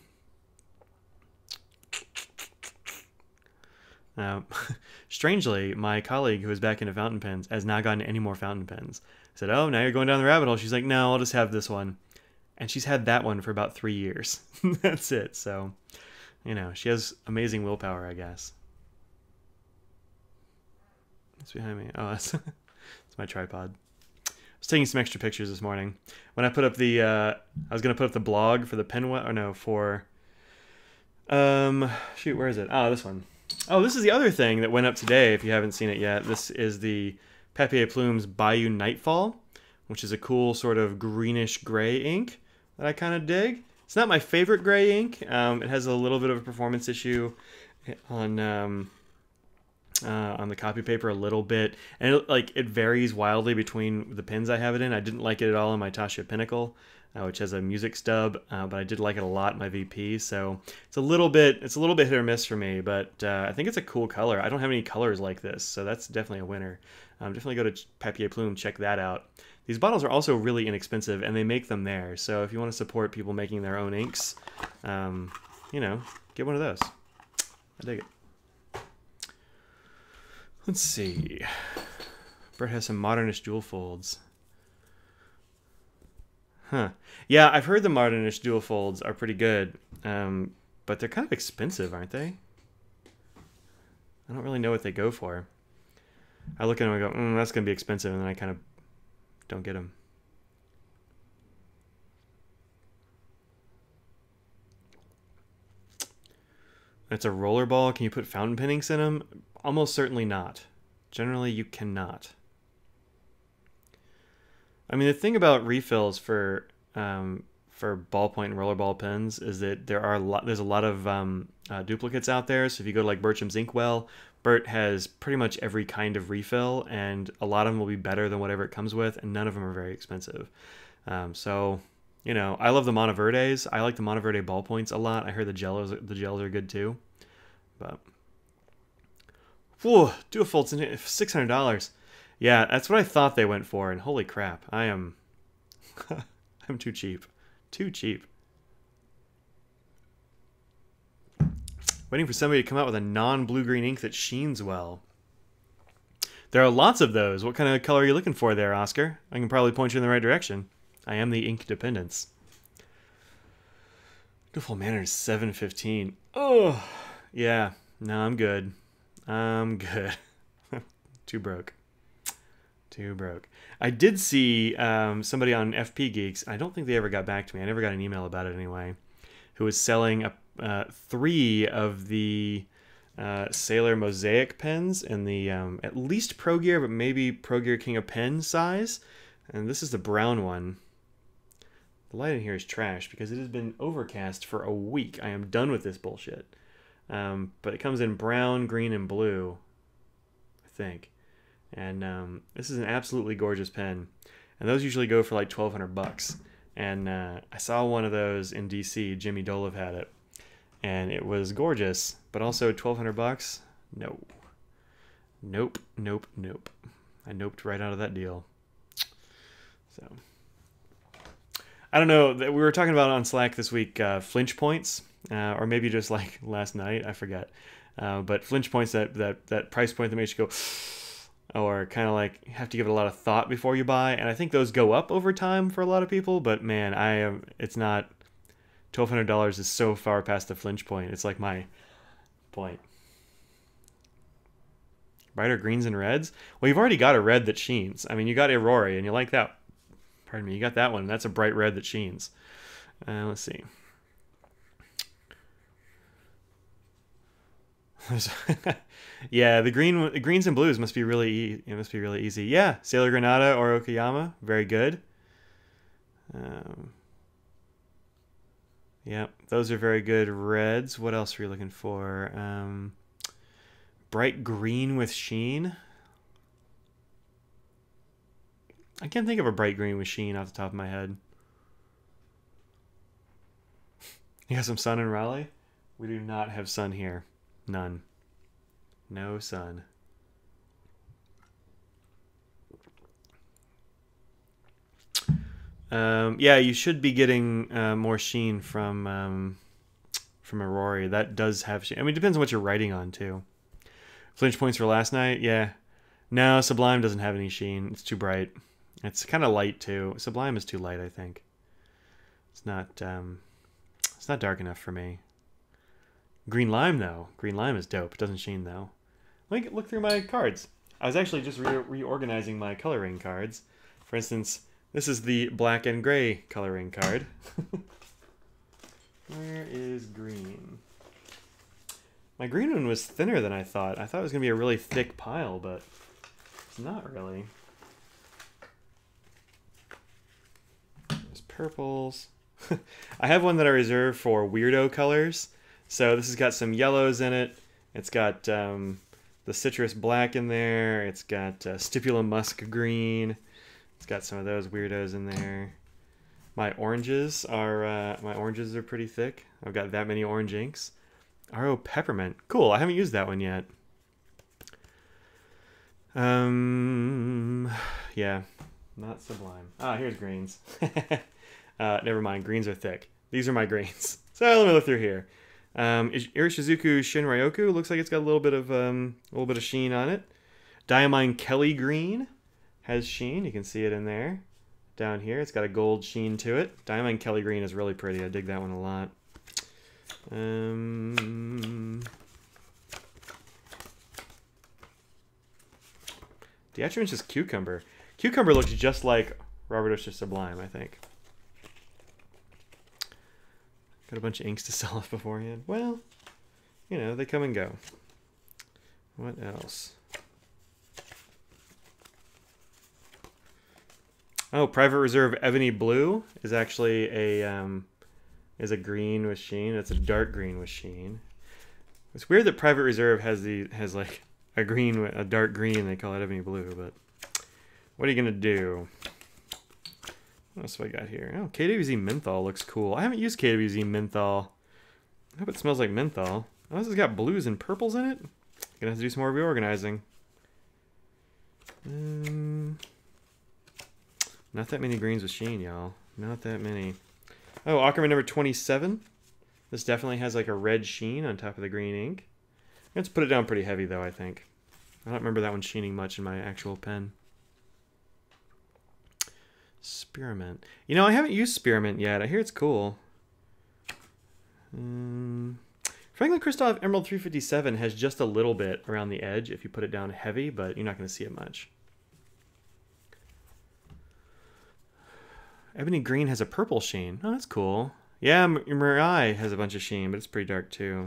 Strangely, my colleague who was back into fountain pens has not gotten any more fountain pens. I said, oh, now you're going down the rabbit hole. She's like, no, I'll just have this one. And she's had that one for about 3 years. That's it. So, you know, she has amazing willpower, I guess. What's behind me? Oh, that's my tripod. I was taking some extra pictures this morning. When I put up the, I was going to put up the blog for the pen, or no, for, shoot, where is it? Oh, this one. Oh, this is the other thing that went up today, if you haven't seen it yet. This is the Papier Plume's Bayou Nightfall, which is a cool sort of greenish gray ink that I kind of dig. It's not my favorite gray ink. It has a little bit of a performance issue on the copy paper a little bit, and it varies wildly between the pens I have it in. I didn't like it at all in my Tasha Pinnacle, which has a music stub, but I did like it a lot in my VP. So it's a little bit hit or miss for me, but I think it's a cool color. I don't have any colors like this, so that's definitely a winner. Definitely go to Papier Plume, check that out. These bottles are also really inexpensive, and they make them there. So if you want to support people making their own inks, you know, get one of those. I dig it. Let's see. Bert has some modernish dual folds. Huh. Yeah, I've heard the modernish dual folds are pretty good, but they're kind of expensive, aren't they? I don't really know what they go for. I look at them and go, that's going to be expensive, and then I kind of don't get them. It's a roller ball. Can you put fountain pen inks in them? Almost certainly not. Generally, you cannot. I mean, the thing about refills for ballpoint and rollerball pens is that there's a lot of duplicates out there. So if you go to like Bertram's Inkwell, Bert has pretty much every kind of refill, and a lot of them will be better than whatever it comes with, and none of them are very expensive. So, you know, I love the Monteverdes. I like the Monteverde ballpoints a lot. I heard the gels are good too. But, whew, Duofolds $600. Yeah, that's what I thought they went for, and holy crap, I'm too cheap. Too cheap. Waiting for somebody to come out with a non-blue-green ink that sheens well. There are lots of those. What kind of color are you looking for there, Oscar? I can probably point you in the right direction. I am the ink dependence. Beautiful Manners 715. Oh, yeah. No, I'm good. I'm good. Too broke. Too broke. I did see somebody on FP Geeks. I don't think they ever got back to me. I never got an email about it anyway. Who was selling 3 of the Sailor Mosaic pens in the at least Pro Gear, but maybe Pro Gear King of Pen size. And this is the brown one. The light in here is trash because it has been overcast for a week. I am done with this bullshit. But it comes in brown, green, and blue, I think. And this is an absolutely gorgeous pen. And those usually go for like $1,200. And I saw one of those in DC. Jimmy Dolev had it. And it was gorgeous, but also $1,200? No. Nope, nope, nope. I noped right out of that deal. So, I don't know. We were talking about on Slack this week flinch points, or maybe just like last night. I forget. But flinch points, that price point that makes you go, or kind of like you have to give it a lot of thought before you buy. And I think those go up over time for a lot of people. But man, it's not. $1,200 is so far past the flinch point. It's like my point. Brighter greens and reds? Well, you've already got a red that sheens. I mean, you got Aurori, and you like that. Pardon me, you got that one. That's a bright red that sheens. Let's see. Yeah, the greens and blues must be really easy. Yeah, Sailor Granada or Okayama, very good. Yeah, those are very good reds. What else are you looking for? Bright green with sheen. I can't think of a bright green with sheen off the top of my head. You got some sun in Raleigh? We do not have sun here. None. No sun. Yeah, you should be getting more sheen from Aurori. That does have sheen. I mean, it depends on what you're writing on, too. Flinch points for last night? Yeah. No, Sublime doesn't have any sheen. It's too bright. It's kind of light, too. Sublime is too light, I think. It's not dark enough for me. Green Lime, though. Green Lime is dope. It doesn't sheen, though. Let me look through my cards. I was actually just reorganizing my coloring cards. For instance, this is the black and gray coloring card. Where is green? My green one was thinner than I thought. I thought it was going to be a really thick pile, but it's not really. There's purples. I have one that I reserve for weirdo colors. So this has got some yellows in it. It's got the citrus black in there. It's got stipula musk green. It's got some of those weirdos in there. My oranges are pretty thick. I've got that many orange inks. RO Peppermint. Cool. I haven't used that one yet. Yeah, not Sublime. Ah, here's greens. Never mind. Greens are thick. These are my greens. So let me look through here. Irishizuku Shinryoku looks like it's got a little bit of sheen on it. Diamine Kelly Green has sheen. You can see it in there. Down here, it's got a gold sheen to it. Diamine Kelly Green is really pretty. I dig that one a lot. Diatrim's just Cucumber. Cucumber looks just like Robert Usher Sublime, I think. Got a bunch of inks to sell off beforehand. Well, you know, they come and go. What else? Oh, Private Reserve Ebony Blue is actually a green with sheen. It's a dark green with sheen. It's weird that Private Reserve has like a dark green. They call it Ebony Blue, but what are you gonna do? What else have I got here? Oh, KWZ Menthol looks cool. I haven't used KWZ Menthol. I hope it smells like menthol. Oh, this has got blues and purples in it. Gonna have to do some more reorganizing. Not that many greens with sheen, y'all. Not that many. Oh, Aquaman number 27. This definitely has like a red sheen on top of the green ink. Let's put it down pretty heavy though, I think. I don't remember that one sheening much in my actual pen. Spearmint. You know, I haven't used Spearmint yet. I hear it's cool. Franklin Christoph Emerald 357 has just a little bit around the edge if you put it down heavy, but you're not going to see it much. Ebony Green has a purple sheen. Oh, that's cool. Yeah, Mirai has a bunch of sheen, but it's pretty dark too.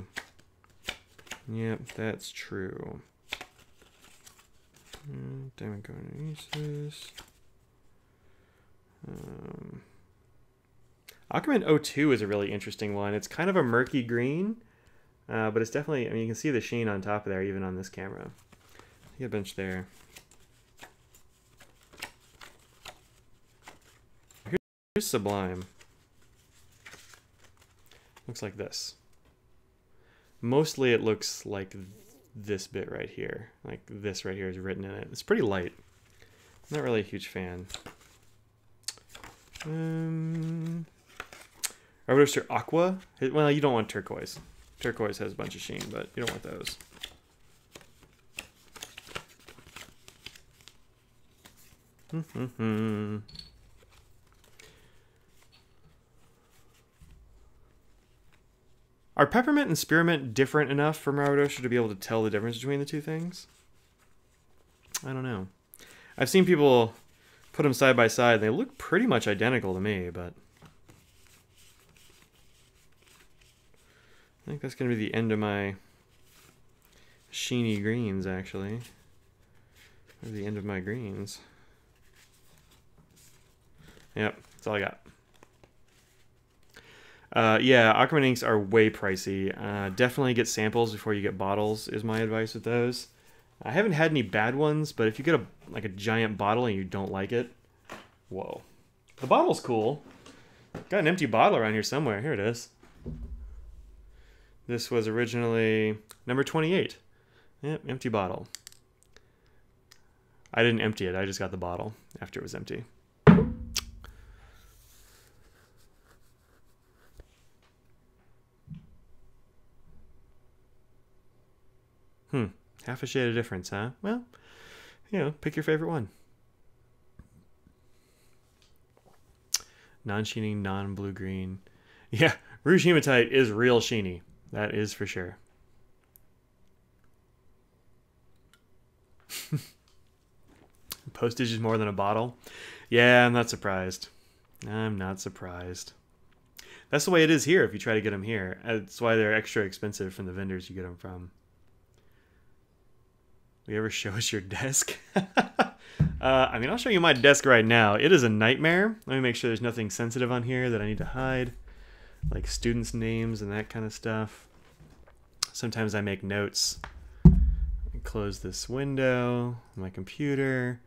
Yep, that's true. Diamond Carnation. Aquaman 02 is a really interesting one. It's kind of a murky green, but it's definitely, I mean, you can see the sheen on top of there, even on this camera. You get a bunch there. Here's Sublime. Looks like this. Mostly it looks like this bit right here. Like this right here is written in it. It's pretty light. I'm not really a huge fan. Roadster Aqua. Well, you don't want turquoise. Turquoise has a bunch of sheen, but you don't want those. Are peppermint and spearmint different enough for Marauder to be able to tell the difference between the two things? I don't know. I've seen people put them side by side. They look pretty much identical to me, but I think that's going to be the end of my sheeny greens, actually. Or the end of my greens. Yep, that's all I got. Yeah, Aquaman inks are way pricey. Definitely get samples before you get bottles is my advice with those. I haven't had any bad ones, but if you get a giant bottle and you don't like it, whoa. The bottle's cool. Got an empty bottle around here somewhere. Here it is. This was originally number 28. Yep, empty bottle. I didn't empty it. I just got the bottle after it was empty. Half a shade of difference, huh? Well, you know, pick your favorite one. Non-sheening, non-blue-green. Yeah, Rouge Hematite is real sheeny. That is for sure. Postage is more than a bottle. Yeah, I'm not surprised. I'm not surprised. That's the way it is here if you try to get them here. That's why they're extra expensive from the vendors you get them from. Will you ever show us your desk? I mean, I'll show you my desk right now. It is a nightmare. Let me make sure there's nothing sensitive on here that I need to hide. Like students' names and that kind of stuff. Sometimes I make notes. Close this window. My computer.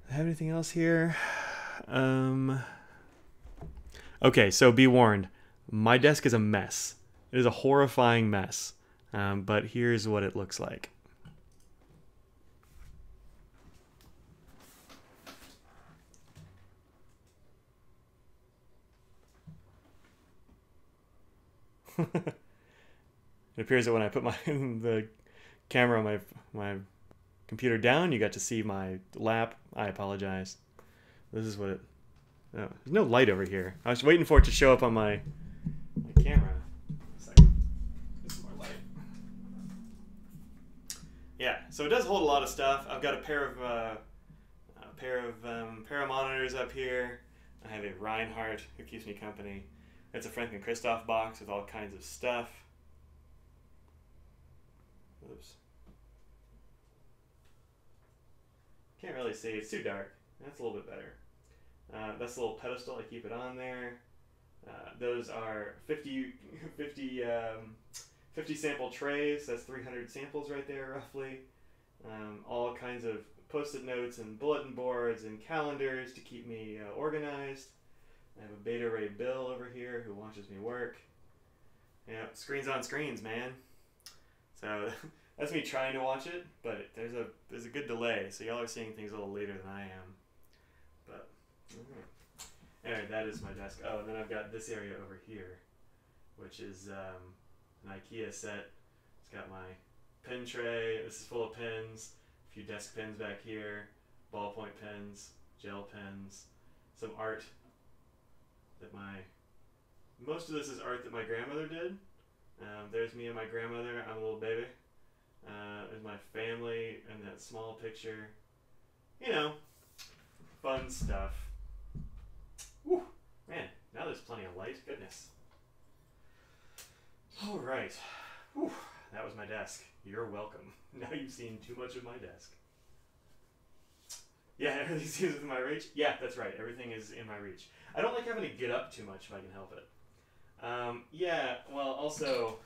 Do I have anything else here? Okay, so be warned. My desk is a mess. It is a horrifying mess. But here's what it looks like. It appears that when I put the camera on my computer down, you got to see my lap. I apologize. This is what it... Oh, there's no light over here. I was waiting for it to show up on my camera. A second. Get some more light. Yeah, so it does hold a lot of stuff. I've got a pair of monitors up here. I have a Reinhardt who keeps me company. It's a Franklin Christoph box with all kinds of stuff. Oops. Can't really see. It's too dark. That's a little bit better. That's a little pedestal. I keep it on there. Those are 50 sample trays. That's 300 samples right there, roughly. All kinds of post-it notes and bulletin boards and calendars to keep me organized. I have a Beta Ray Bill over here who watches me work. Yeah, screens on screens, man. So that's me trying to watch it, but there's a good delay, so y'all are seeing things a little later than I am. But Anyway, that is my desk. Oh, and then I've got this area over here, which is an IKEA set. It's got my pen tray. This is full of pens. A few desk pens back here, ballpoint pens, gel pens, some art that most of this is art that my grandmother did. There's me and my grandmother. I'm a little baby. There's my family and that small picture. You know, fun stuff. Whew, man, now there's plenty of light. Goodness. All right. Whew, that was my desk. You're welcome. Now you've seen too much of my desk. Yeah, everything seems within my reach. Yeah, that's right. Everything is in my reach. I don't like having to get up too much if I can help it. Yeah, well, also,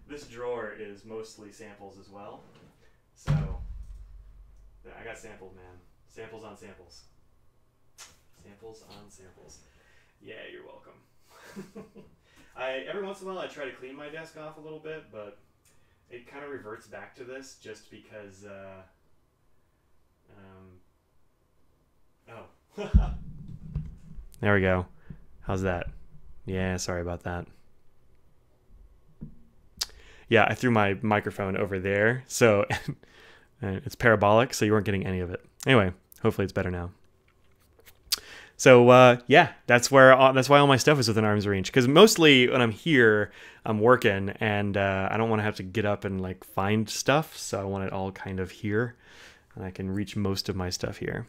this drawer is mostly samples as well. So, I got sampled, man. Samples on samples. Samples on samples. Yeah, you're welcome. Every once in a while I try to clean my desk off a little bit, but it kind of reverts back to this just because, oh. There we go. How's that? Yeah, sorry about that. Yeah, I threw my microphone over there, so it's parabolic, so you weren't getting any of it. Anyway, hopefully it's better now. So yeah, that's why all my stuff is within arm's reach. Because mostly when I'm here, I'm working, and I don't want to have to get up and like find stuff. So I want it all kind of here, and I can reach most of my stuff here.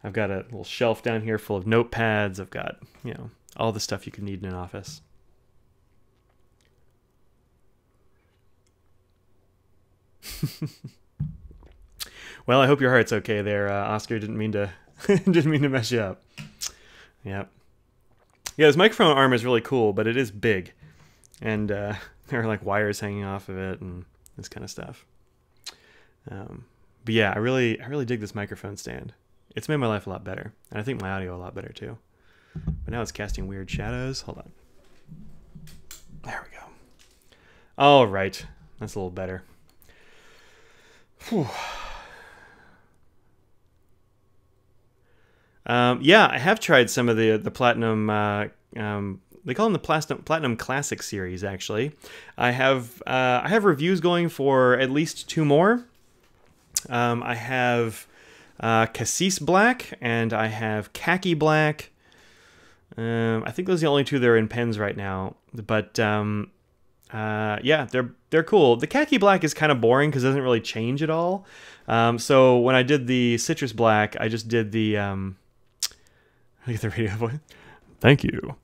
I've got a little shelf down here full of notepads. I've got, you know, all the stuff you could need in an office. Well, I hope your heart's okay there, Oscar. Didn't mean to didn't mean to mess you up. Yep. Yeah, this microphone arm is really cool, but it is big, and there are like wires hanging off of it and this kind of stuff. But yeah, I really dig this microphone stand. It's made my life a lot better, and I think my audio a lot better too. But now it's casting weird shadows. Hold on. There we go. All right, that's a little better. Whew. Yeah, I have tried some of the platinum. They call them the platinum classic series. Actually, I have reviews going for at least 2 more. I have Cassis Black and I have Khaki Black. I think those are the only 2 that are in pens right now. But yeah, they're cool. The Khaki Black is kind of boring because it doesn't really change at all. So when I did the Citrus Black, I just did the I get the radio voice. Thank you.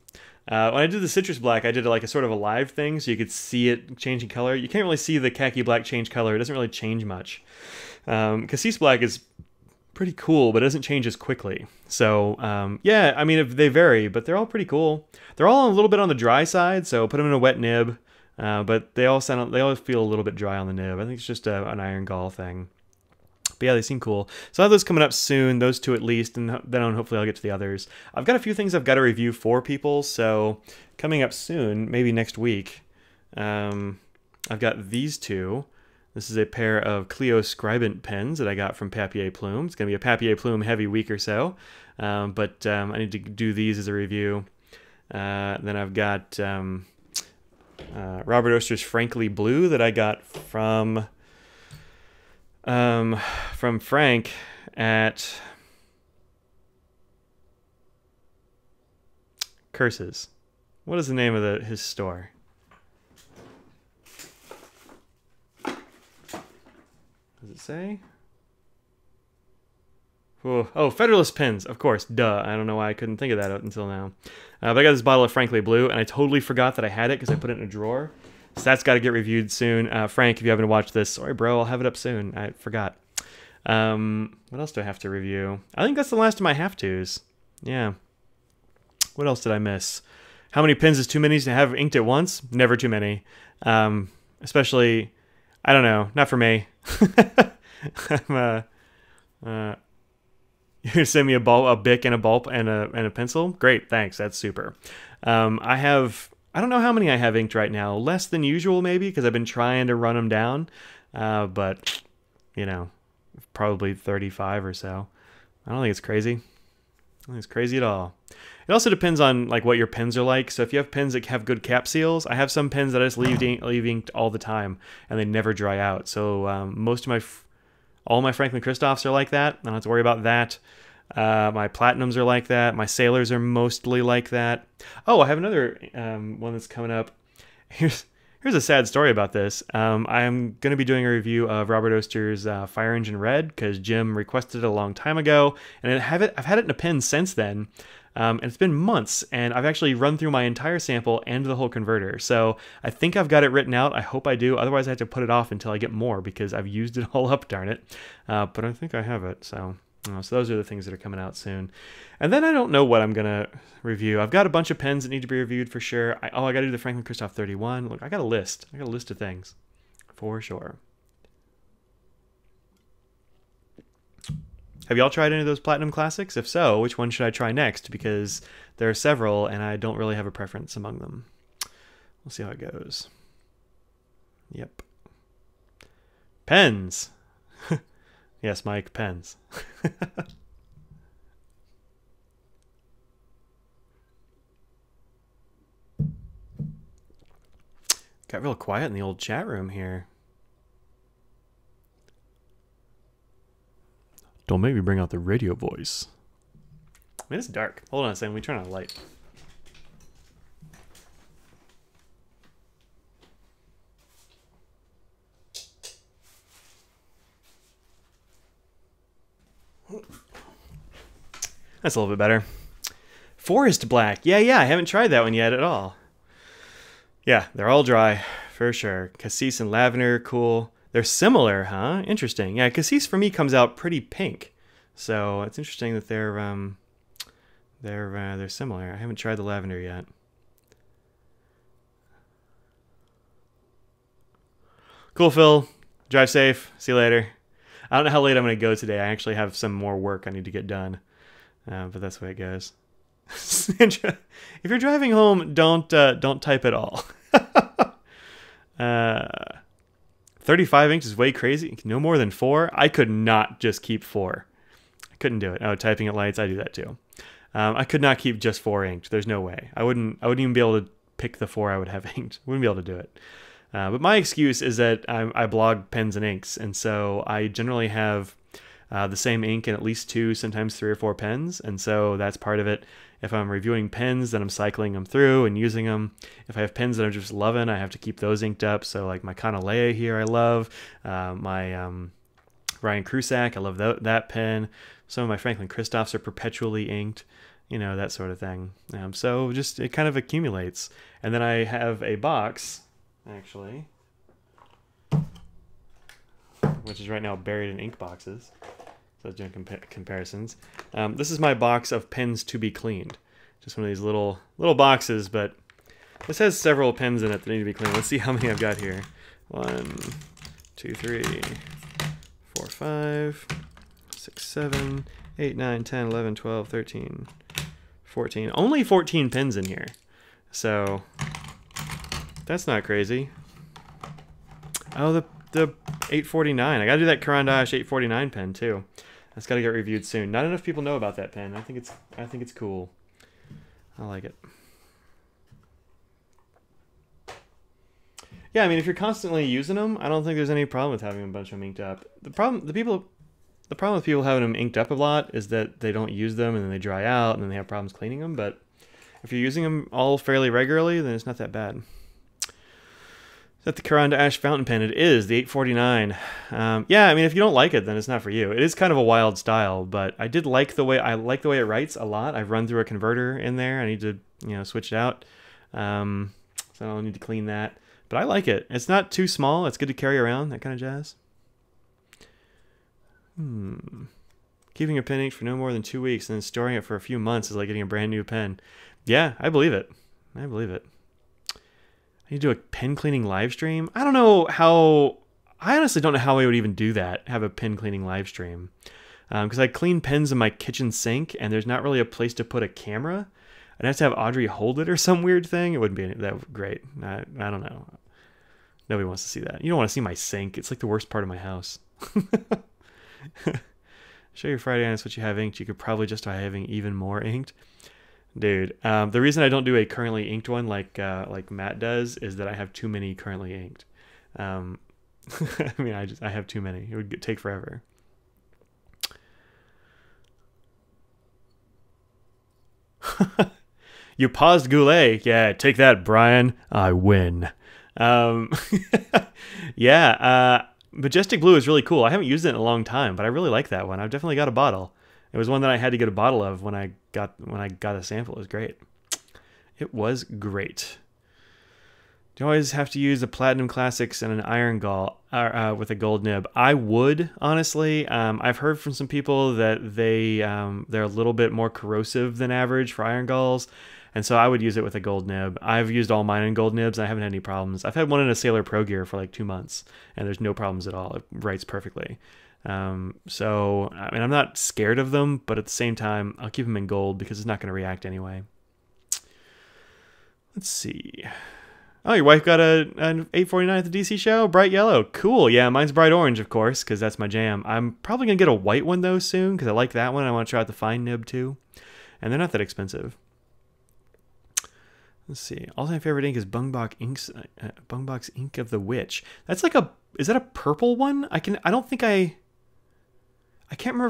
When I did the Citrus Black, I did like a sort of a live thing, so you could see it changing color. You can't really see the Khaki Black change color. It doesn't really change much. Cassis Black is pretty cool, but it doesn't change as quickly. So yeah, I mean, they vary, but they're all pretty cool. They're all a little bit on the dry side, so put them in a wet nib. But they all feel a little bit dry on the nib. I think it's just an iron gall thing. But yeah, they seem cool. So I have those coming up soon, those 2 at least, and then hopefully I'll get to the others. I've got a few things I've got to review for people, so coming up soon, maybe next week, I've got these 2. This is a pair of Clio Scribent pens that I got from Papier Plume. It's going to be a Papier Plume heavy week or so, but I need to do these as a review. Then I've got Robert Oster's Frankly Blue that I got from Frank at Curses. What is the name of his store? Does it say? Oh, Federalist Pens, of course. Duh. I don't know why I couldn't think of that until now. But I got this bottle of Frankly Blue, and I totally forgot that I had it because I put it in a drawer. So that's got to get reviewed soon. Frank, if you haven't watched this, sorry, bro, I'll have it up soon. I forgot. What else do I have to review? I think that's the last of my have-tos. Yeah. What else did I miss? How many pens is too many to have inked at once? Never too many. Especially, I don't know, not for me. You're gonna send me a Bic and a ball and a pencil? Great, thanks. That's super. I don't know how many I have inked right now. Less than usual, maybe, because I've been trying to run them down. But, you know, probably 35 or so. I don't think it's crazy. It's crazy at all. It also depends on like what your pens are like. So if you have pens that have good cap seals, I have some pens that I just leave inked all the time and they never dry out. So all my Franklin Christophs are like that. I don't have to worry about that. My Platinums are like that. My Sailors are mostly like that. Oh, I have another one that's coming up. Here's a sad story about this. I'm going to be doing a review of Robert Oster's Fire Engine Red because Jim requested it a long time ago, and I've had it in a pen since then. And it's been months, and I've actually run through my entire sample and the whole converter. So I think I've got it written out. I hope I do. Otherwise, I have to put it off until I get more because I've used it all up, darn it. But I think I have it. So those are the things that are coming out soon. And then I don't know what I'm going to review. I've got a bunch of pens that need to be reviewed for sure. I got to do the Franklin Christoph 31. Look, I got a list. I got a list of things for sure. Have y'all tried any of those Platinum Classics? If so, which one should I try next? Because there are several, and I don't really have a preference among them. We'll see how it goes. Yep. Pens. Yes, Mike, pens. Got real quiet in the old chat room here. Don't make me bring out the radio voice. I mean, it's dark. Hold on a second. We turn on a light. That's a little bit better. Forest Black. Yeah, I haven't tried that one yet at all. Yeah, they're all dry, for sure. Cassis and Lavender, cool. They're similar, huh? Interesting. Yeah, Cassis for me comes out pretty pink. So it's interesting that they're similar. I haven't tried the Lavender yet. Cool, Phil. Drive safe. See you later. I don't know how late I'm going to go today. I actually have some more work I need to get done. But that's the way it goes. Sandra, if you're driving home, don't type at all. 35 inch is way crazy. No more than 4. I could not just keep 4. I couldn't do it. Oh, typing at lights, I do that too. I could not keep just 4 inked. There's no way. I wouldn't even be able to pick the 4 I would have inked. Wouldn't be able to do it. But my excuse is that I blog pens and inks, and so I generally have the same ink in at least 2, sometimes 3 or 4 pens, and so that's part of it. If I'm reviewing pens, then I'm cycling them through and using them. If I have pens that I'm just loving, I have to keep those inked up. So like my Kanalea here, I love. My Ryan Krusak, I love that pen. Some of my Franklin Christophs are perpetually inked, you know, that sort of thing. So just it kind of accumulates. And then I have a box, actually, which is right now buried in ink boxes. So doing comparisons. This is my box of pens to be cleaned. Just one of these little boxes, but this has several pens in it that need to be cleaned. Let's see how many I've got here. 1, 2, 3, 4, 5, 6, 7, 8, 9, 10, 11, 12, 13, 14. Only 14 pens in here. So that's not crazy. Oh, the 849. I gotta do that Caran d'Ache 849 pen too. That's got to get reviewed soon. Not enough people know about that pen. I think it's cool. I like it. Yeah, I mean, if you're constantly using them, I don't think there's any problem with having a bunch of them inked up. The problem with people having them inked up a lot is that they don't use them and then they dry out and then they have problems cleaning them. But if you're using them all fairly regularly, then it's not that bad. Is that the Caran d'Ache fountain pen? It is, the 849. Yeah, I mean, if you don't like it, then it's not for you. It is kind of a wild style, but I like the way it writes a lot. I've run through a converter in there. I need to, switch it out. So I'll need to clean that. But I like it. It's not too small. It's good to carry around, that kind of jazz. Keeping a pen inked for no more than 2 weeks and then storing it for a few months is like getting a brand new pen. Yeah, I believe it. I believe it. You do a pen cleaning live stream? I honestly don't know how I would even do that, have a pen cleaning live stream. Because I clean pens in my kitchen sink and there's not really a place to put a camera. I'd have to have Audrey hold it or some weird thing. It wouldn't be that great. I don't know. Nobody wants to see that. You don't want to see my sink. It's like the worst part of my house. Show your Friday on what you have inked. You could probably justify having even more inked. Dude, the reason I don't do a currently inked one like Matt does is that I have too many currently inked. I mean, I have too many. It would take forever. You paused Goulet. Yeah, take that, Brian. I win. Um, yeah, Majestic Blue is really cool. I haven't used it in a long time, but I really like that one. I've definitely got a bottle. It was one that I had to get a bottle of when I got a sample. It was great. It was great. Do you always have to use a Platinum Classics and an Iron Gall with a gold nib? I would, honestly. I've heard from some people that they're a little bit more corrosive than average for Iron Galls, and so I would use it with a gold nib. I've used all mine in gold nibs, and I haven't had any problems. I've had one in a Sailor Pro Gear for like 2 months, and there's no problems at all. It writes perfectly. So, I mean, I'm not scared of them, but at the same time, I'll keep them in gold because it's not going to react anyway. Let's see. Oh, your wife got an 849 at the DC show? Bright yellow. Cool. Yeah, mine's bright orange, of course, because that's my jam. I'm probably going to get a white one, though, soon, because I like that one. I want to try out the fine nib, too. And they're not that expensive. Let's see. All-time favorite ink is Bungbox Inks, Bungbox Ink of the Witch. That's like a... Is that a purple one? I can't remember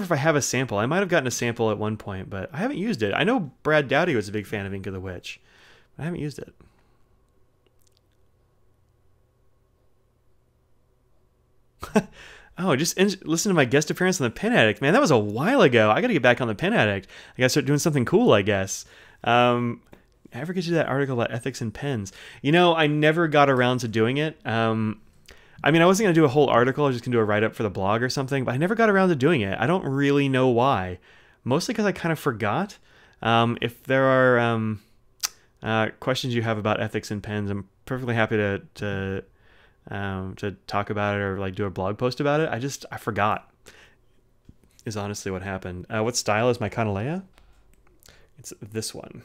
if I have a sample. I might have gotten a sample at one point, but I haven't used it. I know Brad Dowdy was a big fan of Ink of the Witch. I haven't used it. Oh, just listen to my guest appearance on the Pen Addict. Man, that was a while ago. I got to get back on the Pen Addict. I got to start doing something cool, I guess. I ever get you that article about ethics in pens? You know, I never got around to doing it. I mean, I wasn't going to do a whole article. I was just going to do a write-up for the blog or something, but I never got around to doing it. I don't really know why. Mostly because I kind of forgot. If there are questions you have about ethics in pens, I'm perfectly happy to talk about it or like do a blog post about it. I forgot is honestly what happened. What style is my Canalea? It's this one.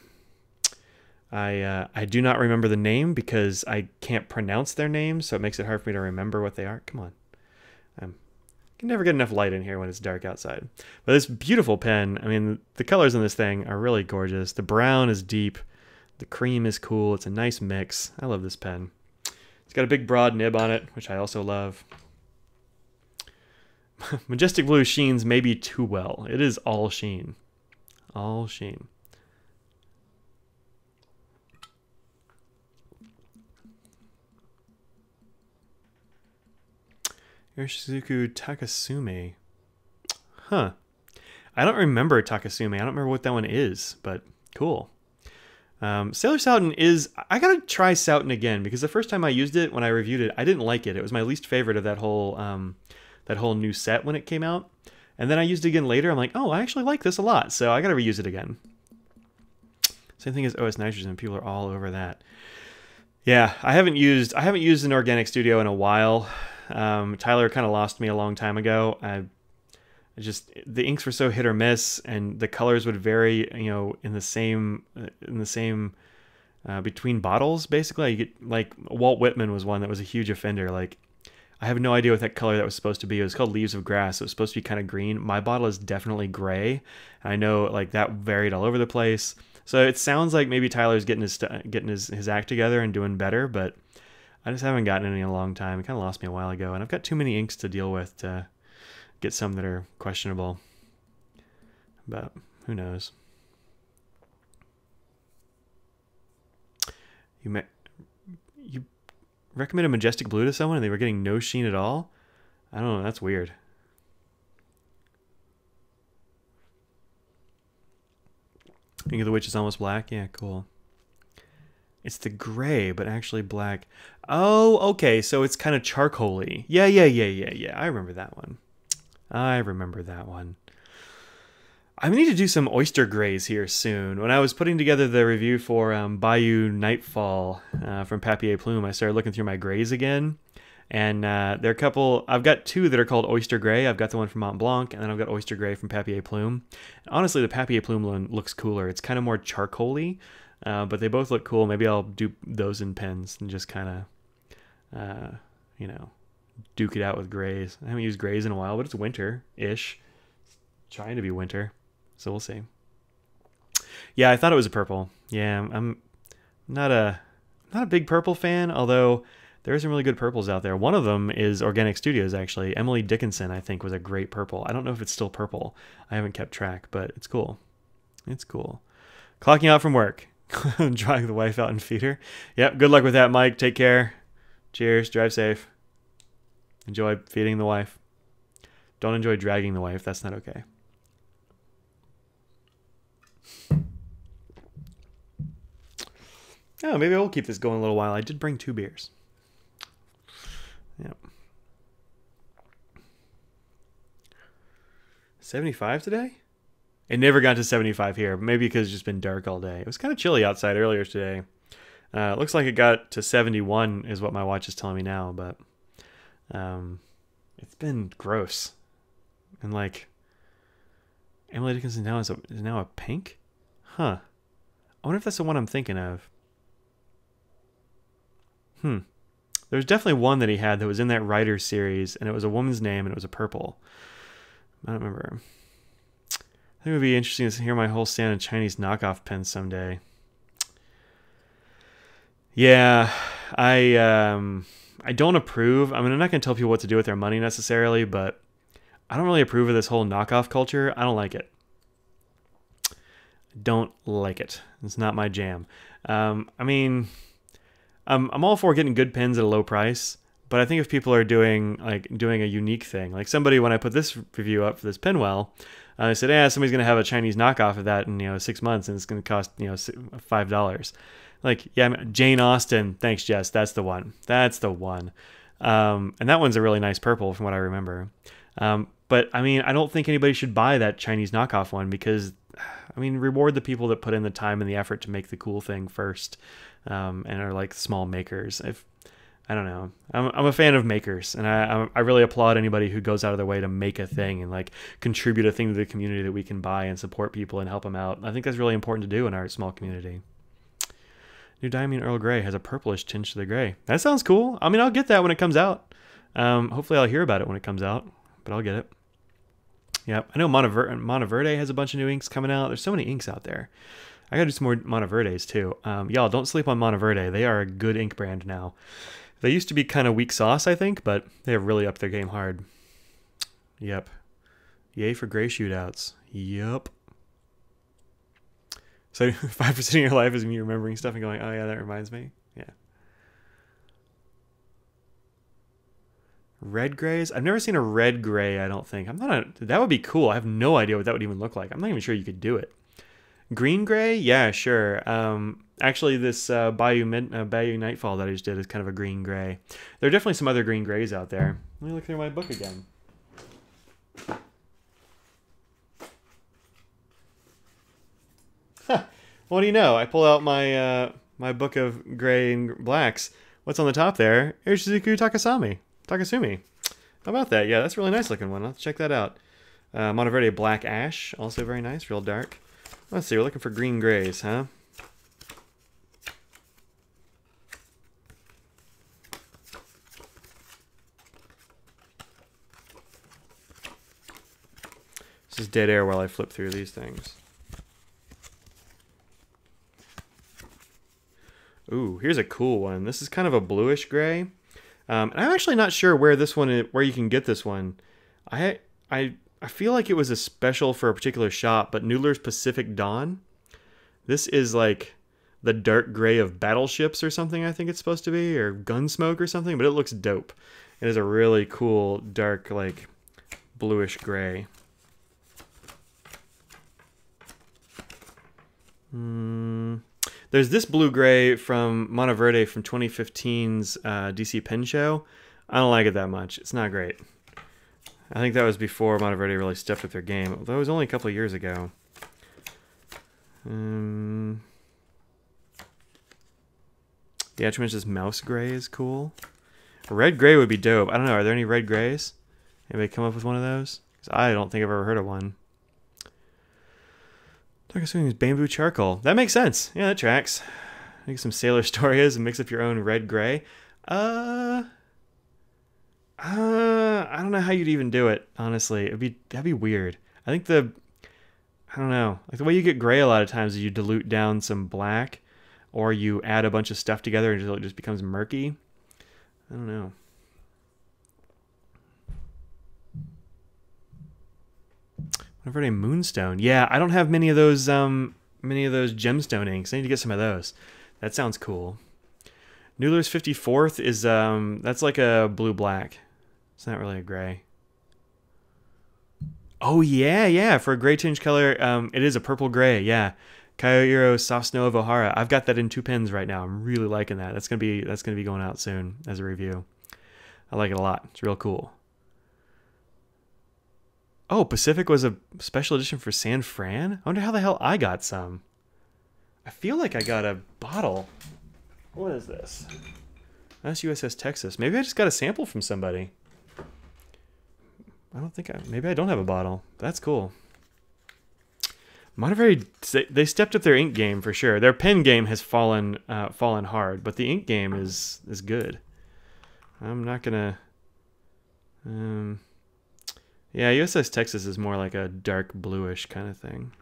I do not remember the name because I can't pronounce their names, so it makes it hard for me to remember what they are. Come on. I can never get enough light in here when it's dark outside. But this beautiful pen, I mean, the colors in this thing are really gorgeous. The brown is deep. The cream is cool. It's a nice mix. I love this pen. It's got a big broad nib on it, which I also love. Majestic Blue sheens maybe too well. It is all sheen. All sheen. Yoshisuku Takasumi. Huh. I don't remember Takasumi. I don't remember what that one is, but cool. Sailor Souten is... I gotta try Souten again, because the first time I used it, when I reviewed it, I didn't like it. It was my least favorite of that whole new set when it came out. And then I used it again later. I'm like, oh, I actually like this a lot, so I gotta reuse it again. Same thing as OS Nitrogen. People are all over that. Yeah, I haven't used an Organic Studio in a while. Tyler kind of lost me a long time ago. The inks were so hit or miss, and the colors would vary, you know, in the same between bottles. Basically, you get like Walt Whitman was one that was a huge offender. Like, I have no idea what that color that was supposed to be. It was called Leaves of Grass. It was supposed to be kind of green. My bottle is definitely gray. I know like that varied all over the place. So it sounds like maybe Tyler's getting his act together and doing better, but I just haven't gotten any in a long time. It kind of lost me a while ago, and I've got too many inks to deal with to get some that are questionable. But who knows? You recommended Majestic Blue to someone and they were getting no sheen at all? I don't know. That's weird. Ink of the Witch is almost black? Yeah, cool. It's the gray, but actually black. Oh, okay. So it's kind of charcoaly. Yeah. I remember that one. I need to do some oyster grays here soon. When I was putting together the review for Bayou Nightfall from Papier Plume, I started looking through my grays again. And there are a couple... I've got two that are called Oyster Gray. I've got the one from Mont Blanc, and then I've got Oyster Gray from Papier Plume. And honestly, the Papier Plume one looks cooler. It's kind of more charcoaly, but they both look cool. Maybe I'll do those in pens and just kind of, you know, duke it out with grays. I haven't used grays in a while, but it's winter-ish. Trying to be winter. So we'll see. Yeah, I thought it was a purple. Yeah, I'm not a big purple fan, although there are some really good purples out there. One of them is Organic Studios, actually. Emily Dickinson, I think, was a great purple. I don't know if it's still purple. I haven't kept track, but it's cool. It's cool. Clocking out from work. Drawing the wife out and feed her. Yep, good luck with that, Mike. Take care. Cheers. Drive safe. Enjoy feeding the wife. Don't enjoy dragging the wife. That's not okay. Oh, maybe I will keep this going a little while. I did bring 2 beers. Yep. 75 today? It never got to 75 here. Maybe because it's just been dark all day. It was kind of chilly outside earlier today. It looks like it got to 71 is what my watch is telling me now, but it's been gross. And like, Emily Dickinson now is now a pink? Huh. I wonder if that's the one I'm thinking of. There's definitely one that he had that was in that writer series, and it was a woman's name, and it was a purple. I don't remember. I think it would be interesting to hear my whole stand of Chinese knockoff pens someday. Yeah, I don't approve. I mean, I'm not going to tell people what to do with their money necessarily, but I don't really approve of this whole knockoff culture. I don't like it. Don't like it. It's not my jam. I mean, I'm all for getting good pens at a low price, but I think if people are doing a unique thing, like somebody, when I put this review up for this Penwell, I said, somebody's gonna have a Chinese knockoff of that in 6 months, and it's gonna cost $5. Like, yeah, Jane Austen. Thanks, Jess. That's the one. That's the one. And that one's a really nice purple from what I remember. But I mean, I don't think anybody should buy that Chinese knockoff one because, I mean, reward the people that put in the time and the effort to make the cool thing first, and are like small makers. I don't know. I'm a fan of makers, and I really applaud anybody who goes out of their way to make a thing and like contribute a thing to the community that we can buy and support people and help them out. I think that's really important to do in our small community. New Diamond Earl Grey has a purplish tinge to the gray. That sounds cool. I mean, I'll get that when it comes out. Hopefully I'll hear about it when it comes out, but I'll get it. Yep. I know Monteverde has a bunch of new inks coming out. There's so many inks out there. I gotta do some more Monteverdes too. Y'all, don't sleep on Monteverde. They are a good ink brand now. They used to be kind of weak sauce, I think, but they have really upped their game hard. Yep. Yay for gray shootouts. Yep. So 5% of your life is me remembering stuff and going, oh yeah, that reminds me. Yeah. Red grays? I've never seen a red gray, I don't think. That would be cool. I have no idea what that would even look like. I'm not even sure you could do it. Green gray? Yeah, sure. Actually, this Bayou Nightfall that I just did is kind of a green gray. There are definitely some other green grays out there. Let me look through my book again. Huh. What do you know? I pull out my my book of gray and blacks. What's on the top there? Iroshizuku Takasumi. How about that? Yeah, that's a really nice looking one. Let's check that out. Monteverde Black Ash, also very nice, real dark. Let's see, we're looking for green grays, huh? This is dead air while I flip through these things. Ooh, here's a cool one. This is kind of a bluish gray. And I'm actually not sure where you can get this one. I feel like it was a special for a particular shop, but Noodler's Pacific Dawn. This is like the dark gray of battleships or something, I think it's supposed to be, or Gunsmoke or something, but it looks dope. It is a really cool, dark, like, bluish gray. There's this blue-gray from Monteverde from 2015's DC Pen Show. I don't like it that much. It's not great. I think that was before Monteverde really stepped up their game, although it was only a couple of years ago. The Atchman's Mouse Gray is cool. A red gray would be dope. I don't know. Are there any red grays? Anybody come up with one of those? 'Cause I don't think I've ever heard of one. Takasumi's Bamboo Charcoal. That makes sense. Yeah, that tracks. Make some Sailor Storias and mix up your own red gray. I don't know how you'd even do it, honestly. That'd be weird. I think I don't know, like the way you get gray a lot of times is you dilute down some black, or you add a bunch of stuff together until it just becomes murky. I don't know. Monteverde Moonstone. Yeah, I don't have many of those gemstone inks. I need to get some of those. That sounds cool. Newler's 54th is that's like a blue black. It's not really a gray. Oh yeah, yeah. For a gray tinge color, it is a purple gray. Yeah, Kaiohiro Soft Snow of Ohara. I've got that in 2 pens right now. I'm really liking that. That's gonna be going out soon as a review. I like it a lot. It's real cool. Oh, Pacific was a special edition for San Fran? I wonder how the hell I got some. I feel like I got a bottle. What is this? That's USS Texas. Maybe I just got a sample from somebody. I don't think maybe I don't have a bottle. That's cool. Monteverde, they stepped up their ink game for sure. Their pen game has fallen hard, but the ink game is good. I'm not gonna... yeah, USS Texas is more like a dark bluish kind of thing.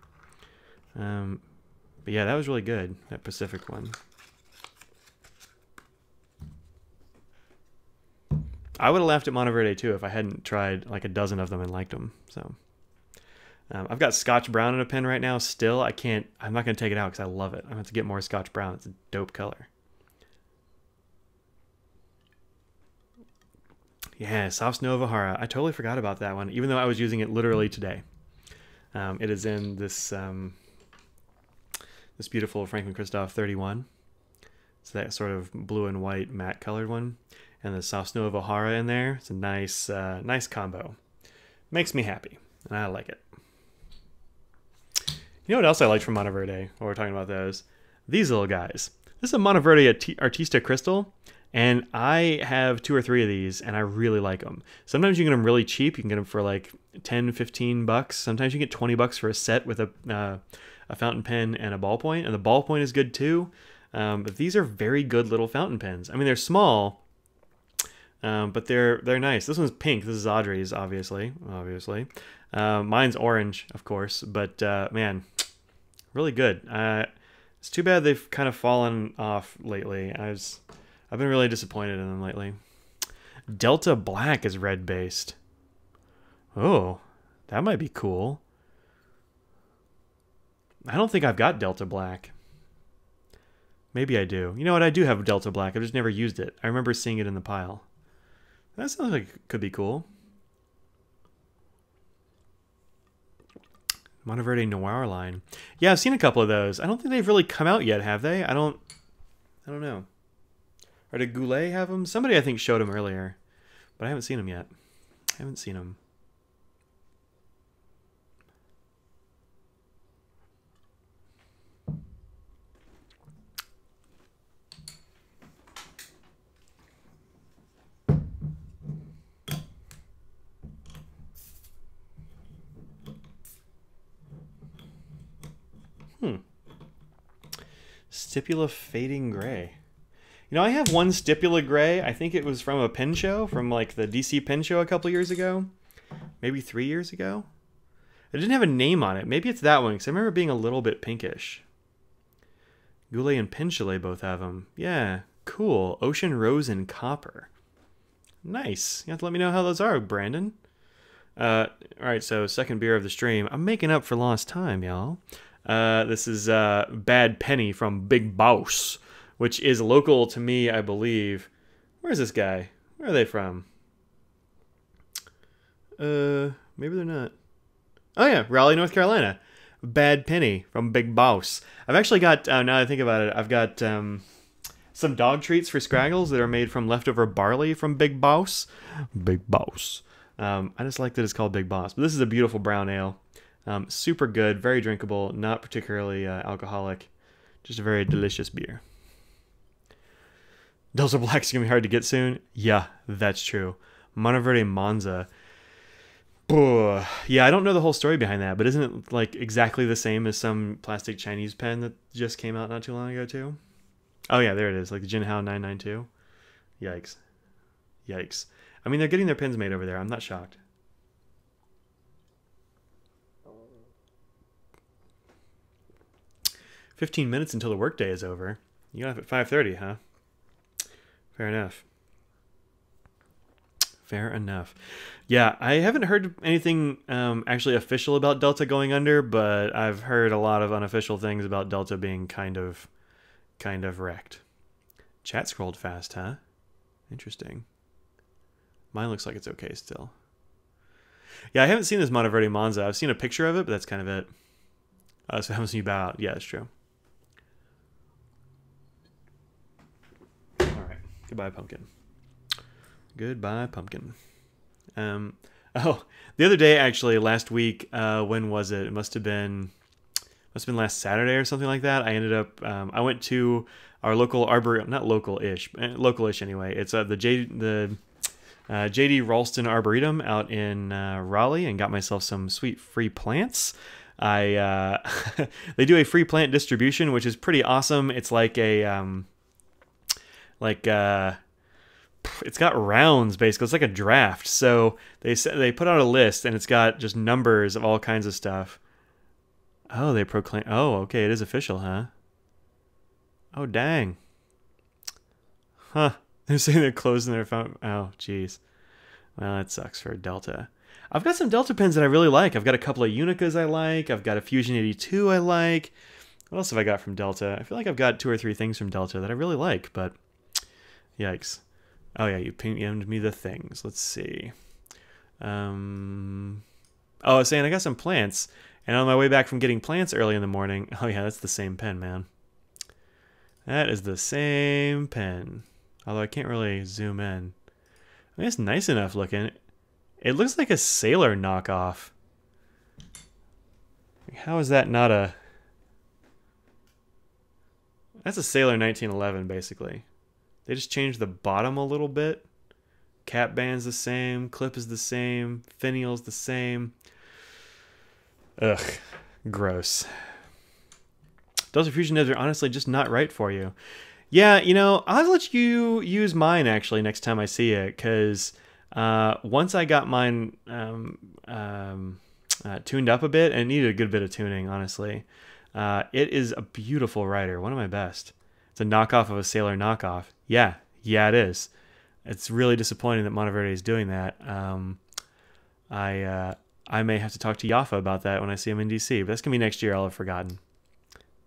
But yeah, that was really good, that Pacific one. I would have laughed at Monteverde too if I hadn't tried like a dozen of them and liked them. So I've got Scotch Brown in a pen right now still. I'm not going to take it out because I love it. I'm going to have to get more Scotch Brown. It's a dope color. Yeah, Soft Snow of Ohara. I totally forgot about that one, even though I was using it literally today. It is in this this beautiful Franklin Christoph 31. It's that sort of blue and white matte colored one. And the Soft Snow of Ohara in there. It's a nice combo. Makes me happy, and I like it. You know what else I liked from Monteverde while we're talking about those? These little guys. This is a Monteverde Artista Crystal, and I have 2 or 3 of these, and I really like them. Sometimes you can get them really cheap. You can get them for like 10, 15 bucks. Sometimes you get 20 bucks for a set with a fountain pen and a ballpoint, and the ballpoint is good too. But these are very good little fountain pens. I mean, they're small, but they're nice. This one's pink. This is Audrey's, obviously. Mine's orange, of course. But man, really good. It's too bad they've kind of fallen off lately. I've been really disappointed in them lately. Delta Black is red based. Oh, that might be cool. I don't think I've got Delta Black. Maybe I do. You know what? I do have Delta Black. I've just never used it. I remember seeing it in the pile. That sounds like it could be cool. Monteverde Noir line. Yeah, I've seen a couple of those. I don't think they've really come out yet, have they? I don't know. Or did Goulet have them? Somebody I think showed them earlier, but I haven't seen them yet. I haven't seen them. Stipula Fading Gray. You know, I have one Stipula Gray. I think it was from a pen show, from like the DC pen show a couple years ago. Maybe 3 years ago. It didn't have a name on it. Maybe it's that one, because I remember being a little bit pinkish. Goulet and Pinchelet both have them. Yeah, cool. Ocean Rose and Copper. Nice. You have to let me know how those are, Brandon. Alright, so second beer of the stream. I'm making up for lost time, y'all. This is Bad Penny from Big Boss, which is local to me, I believe. Where's this guy? Where are they from? Maybe they're not. Oh yeah, Raleigh, North Carolina. Bad Penny from Big Boss. I've actually got, now that I think about it, I've got some dog treats for Scraggles that are made from leftover barley from Big Boss. Big Boss. I just like that it's called Big Boss. But this is a beautiful brown ale. Super good, very drinkable, not particularly alcoholic. Just a very delicious beer. Delta Black's going to be hard to get soon. Yeah, that's true. Monteverde Monza. Yeah, I don't know the whole story behind that, but isn't it like exactly the same as some plastic Chinese pen that just came out not too long ago too? Oh yeah, there it is, like the Jinhao 992. Yikes. Yikes. I mean, they're getting their pens made over there. I'm not shocked. 15 minutes until the workday is over. You got off at 5:30, huh? Fair enough. Fair enough. Yeah, I haven't heard anything actually official about Delta going under, but I've heard a lot of unofficial things about Delta being kind of wrecked. Chat scrolled fast, huh? Interesting. Mine looks like it's okay still. Yeah, I haven't seen this Monteverde Monza. I've seen a picture of it, but that's kind of it. So I haven't seen you bow out. Yeah, that's true. All right. Goodbye, pumpkin. Goodbye, pumpkin. Oh, the other day, actually, last week, when was it? It must have been last Saturday or something like that. I ended up, I went to our local not local-ish, local-ish anyway. It's the J.D. Ralston Arboretum out in Raleigh, and got myself some sweet free plants. They do a free plant distribution, which is pretty awesome. It's like it's got rounds basically. It's like a draft. So they put out a list, and it's got just numbers of all kinds of stuff. Oh, they proclaim. Oh, okay, it is official, huh? Oh, dang. Huh. They're saying they're closing their phone. Oh, jeez. Well, that sucks for Delta. I've got some Delta pens that I really like. I've got a couple of Unicas I like. I've got a Fusion 82 I like. What else have I got from Delta? I feel like I've got 2 or 3 things from Delta that I really like, but yikes. Oh, yeah, you PM'd me the things. Let's see. Oh, I was saying I got some plants, and on my way back from getting plants early in the morning, oh, yeah, that's the same pen, man. That is the same pen. Although I can't really zoom in. I mean, it's nice enough looking. It looks like a Sailor knockoff. How is that not a... That's a Sailor 1911, basically. They just changed the bottom a little bit. Cap band's the same. Clip is the same. Finial's the same. Ugh. Gross. Delta Fusion nibs are honestly just not right for you. Yeah, you know, I'll let you use mine, actually, next time I see it, because once I got mine tuned up a bit, and it needed a good bit of tuning, honestly, it is a beautiful writer, one of my best. It's a knockoff of a Sailor knockoff. Yeah, it is. It's really disappointing that Monteverde is doing that. I may have to talk to Yafa about that when I see him in DC, but that's going to be next year. I'll have forgotten.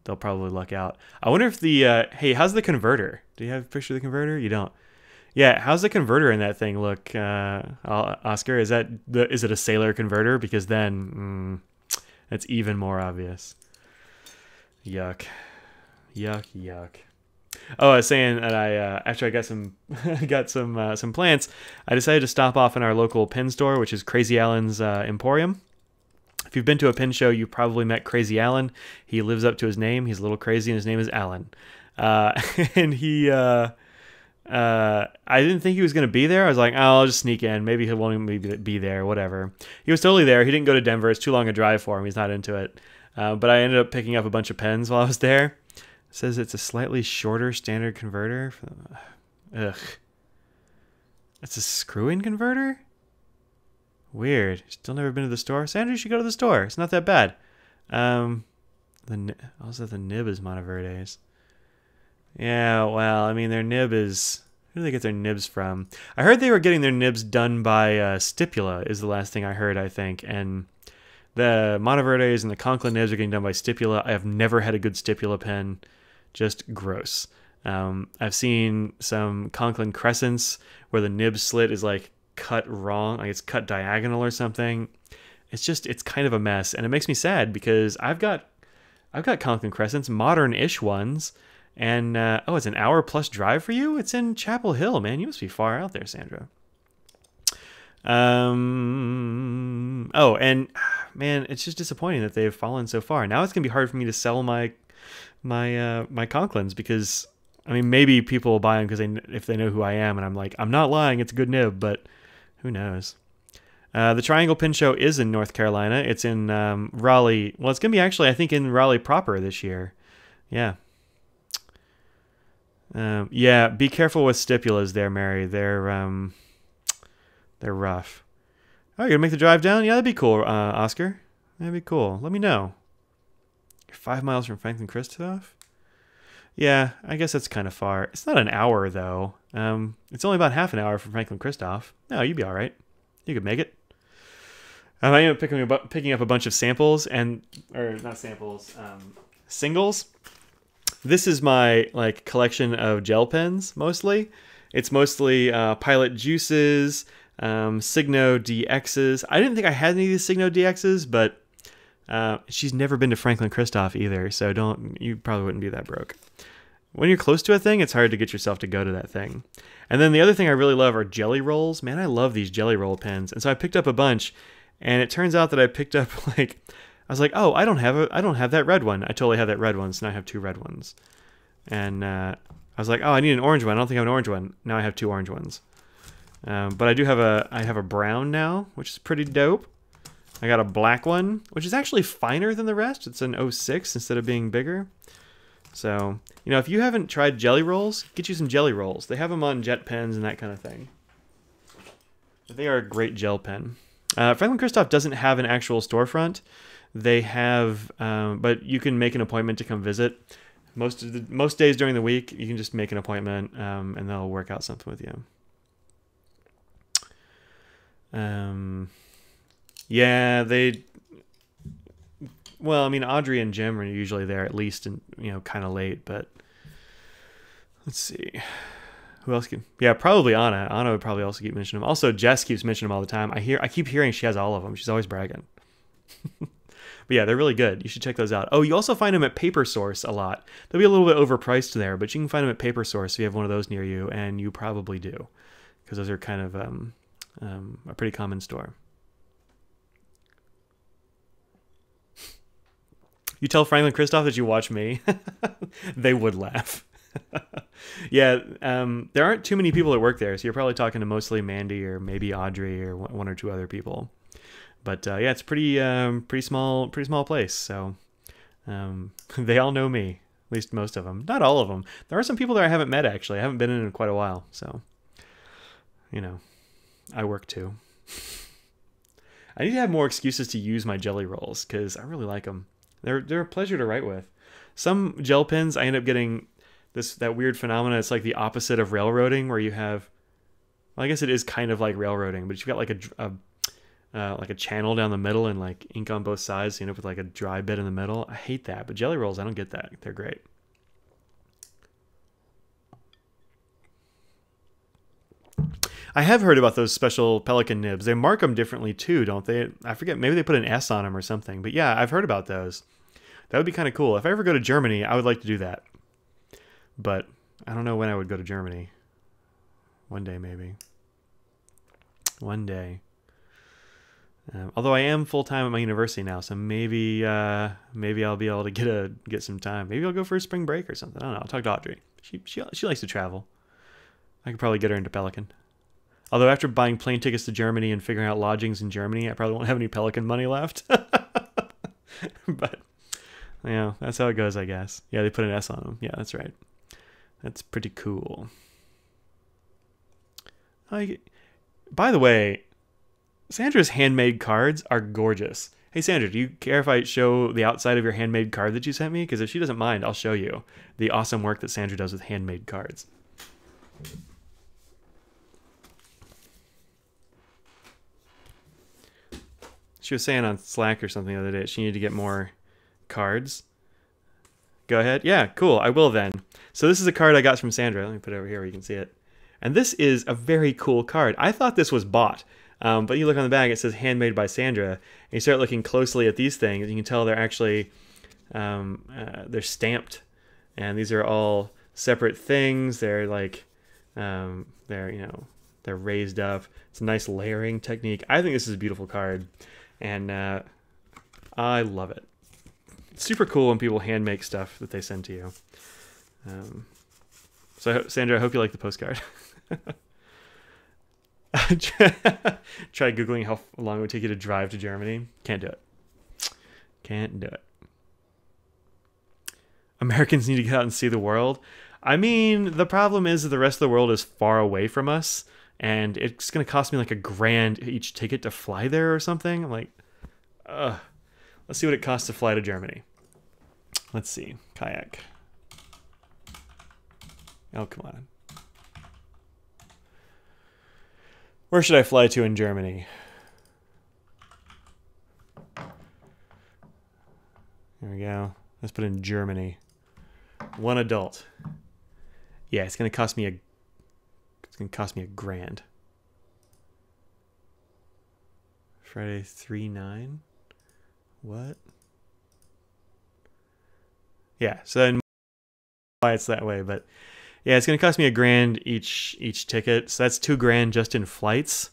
They'll probably luck out. I wonder if the... hey, how's the converter? Do you have a picture of the converter? You don't. Yeah, how's the converter in that thing look, Oscar? Is it a Sailor converter? Because then that's even more obvious. Yuck. Yuck, yuck. Oh, I was saying that after I got some plants, I decided to stop off in our local pen store, which is Crazy Alan's Emporium. If you've been to a pen show, you probably met Crazy Alan. He lives up to his name. He's a little crazy, and his name is Alan. And he, I didn't think he was going to be there. I was like, oh, I'll just sneak in. Maybe he won't even be there, whatever. He was totally there. He didn't go to Denver. It's too long a drive for him. He's not into it. But I ended up picking up a bunch of pens while I was there. It says it's a slightly shorter standard converter. Ugh. It's a screw-in converter? Weird. Still never been to the store? Sandra, you should go to the store. It's not that bad. Also, the nib is Monteverde's. Yeah, well, I mean, their nib is... Who do they get their nibs from? I heard they were getting their nibs done by Stipula, is the last thing I heard, I think. And the Monteverde's and the Conklin nibs are getting done by Stipula. I have never had a good Stipula pen. Just gross. I've seen some Conklin Crescents where the nib slit is like cut wrong, like it's cut diagonal or something. It's kind of a mess, and it makes me sad because I've got Conklin Crescents, modern-ish ones, and oh, it's an hour plus drive for you? It's in Chapel Hill, man. You must be far out there, Sandra. Oh, and man, it's just disappointing that they've fallen so far. Now it's gonna be hard for me to sell my Conklins because I mean maybe people will buy them if they know who I am, and I'm like, I'm not lying, it's a good nib, but who knows. The Triangle Pen Show is in North Carolina. It's in Raleigh. Well, it's gonna be actually I think in Raleigh proper this year. Yeah. Yeah. Be careful with stipulas there, Mary. They're rough. Oh, you're gonna make the drive down? Yeah, that'd be cool, Oscar. That'd be cool. Let me know. You're 5 miles from Franklin Christoph? Yeah, I guess that's kind of far. It's not an hour, though. It's only about half an hour from Franklin Christoph. No, you'd be all right. You could make it. I ended up picking up a bunch of samples or not samples, singles. This is my like collection of gel pens mostly. It's mostly Pilot Juices, Signo DXs. I didn't think I had any of these Signo DXs, but she's never been to Franklin Christoph either, so you probably wouldn't be that broke. When you're close to a thing, it's hard to get yourself to go to that thing. And then the other thing I really love are jelly rolls. Man, I love these jelly roll pens. And so I picked up a bunch, and it turns out that I picked up I was like, oh, I don't have that red one. I totally have that red one, so now I have 2 red ones. And I was like, oh, I need an orange one. I don't think I have an orange one. Now I have 2 orange ones. But I have a brown now, which is pretty dope. I got a black one, which is actually finer than the rest. It's an 06 instead of being bigger. So, if you haven't tried jelly rolls, get you some jelly rolls. They have them on jet pens and that kind of thing. They are a great gel pen. Franklin Christoph doesn't have an actual storefront. They have, but you can make an appointment to come visit. Most days during the week, you can just make an appointment, and they'll work out something with you. Yeah, well, I mean, Audrey and Jim are usually there at least, and kind of late. But let's see, who else can? Yeah, probably Anna. Anna would probably also keep mentioning them. Also, Jess keeps mentioning them all the time. I keep hearing she has all of them. She's always bragging. But yeah, they're really good. You should check those out. Oh, you also find them at Paper Source a lot. They'll be a little bit overpriced there, but you can find them at Paper Source if you have one of those near you, and you probably do, because those are kind of a pretty common store. You tell Franklin Christoph that you watch me, they would laugh. Yeah, there aren't too many people that work there, so you're probably talking to mostly Mandy or maybe Audrey or 1 or 2 other people. But yeah, it's pretty small place. So they all know me, at least most of them. Not all of them. There are some people that I haven't met actually. I haven't been in quite a while, so I work too. I need to have more excuses to use my jelly rolls because I really like them. They're a pleasure to write with. Some gel pens, I end up getting that weird phenomena. It's like the opposite of railroading, where you have, well, I guess it is kind of like railroading, but you've got like a channel down the middle and like ink on both sides. So you end up with like a dry bit in the middle. I hate that, but jelly rolls, I don't get that. They're great. I have heard about those special Pelikan nibs. They mark them differently too, don't they? I forget. Maybe they put an S on them or something. But yeah, I've heard about those. That would be kind of cool. If I ever go to Germany, I would like to do that. But I don't know when I would go to Germany. One day, maybe. One day. Although I am full-time at my university now, so maybe I'll be able to get some time. Maybe I'll go for a spring break or something. I don't know. I'll talk to Audrey. She likes to travel. I could probably get her into Pelikan. Although after buying plane tickets to Germany and figuring out lodgings in Germany, I probably won't have any Pelikan money left. But, yeah, that's how it goes, I guess. Yeah, they put an S on them. Yeah, that's right. That's pretty cool. By the way, Sandra's handmade cards are gorgeous. Hey, Sandra, do you care if I show the outside of your handmade card that you sent me? Because if she doesn't mind, I'll show you the awesome work that Sandra does with handmade cards. She was saying on Slack or something the other day she needed to get more cards. Go ahead. Yeah, cool. I will then. So this is a card I got from Sandra. Let me put it over here where you can see it. And this is a very cool card. I thought this was bought. But you look on the back, it says handmade by Sandra. And you start looking closely at these things, you can tell they're actually they're stamped. And these are all separate things. They're like they're raised up. It's a nice layering technique. I think this is a beautiful card. And I love it. It's super cool when people hand make stuff that they send to you. So Sandra, I hope you like the postcard. Try Googling how long it would take you to drive to Germany. Can't do it. Can't do it. Americans need to get out and see the world. I mean, the problem is that the rest of the world is far away from us, and it's going to cost me like $1,000 each ticket to fly there or something. I'm like, let's see what it costs to fly to Germany. Let's see. Kayak. Oh, come on. Where should I fly to in Germany? There we go. Let's put in Germany. One adult. Yeah, it's gonna cost me a grand. Friday 3-9. What? Yeah, so then why it's that way, but yeah, it's gonna cost me a grand each ticket. So that's $2 just in flights.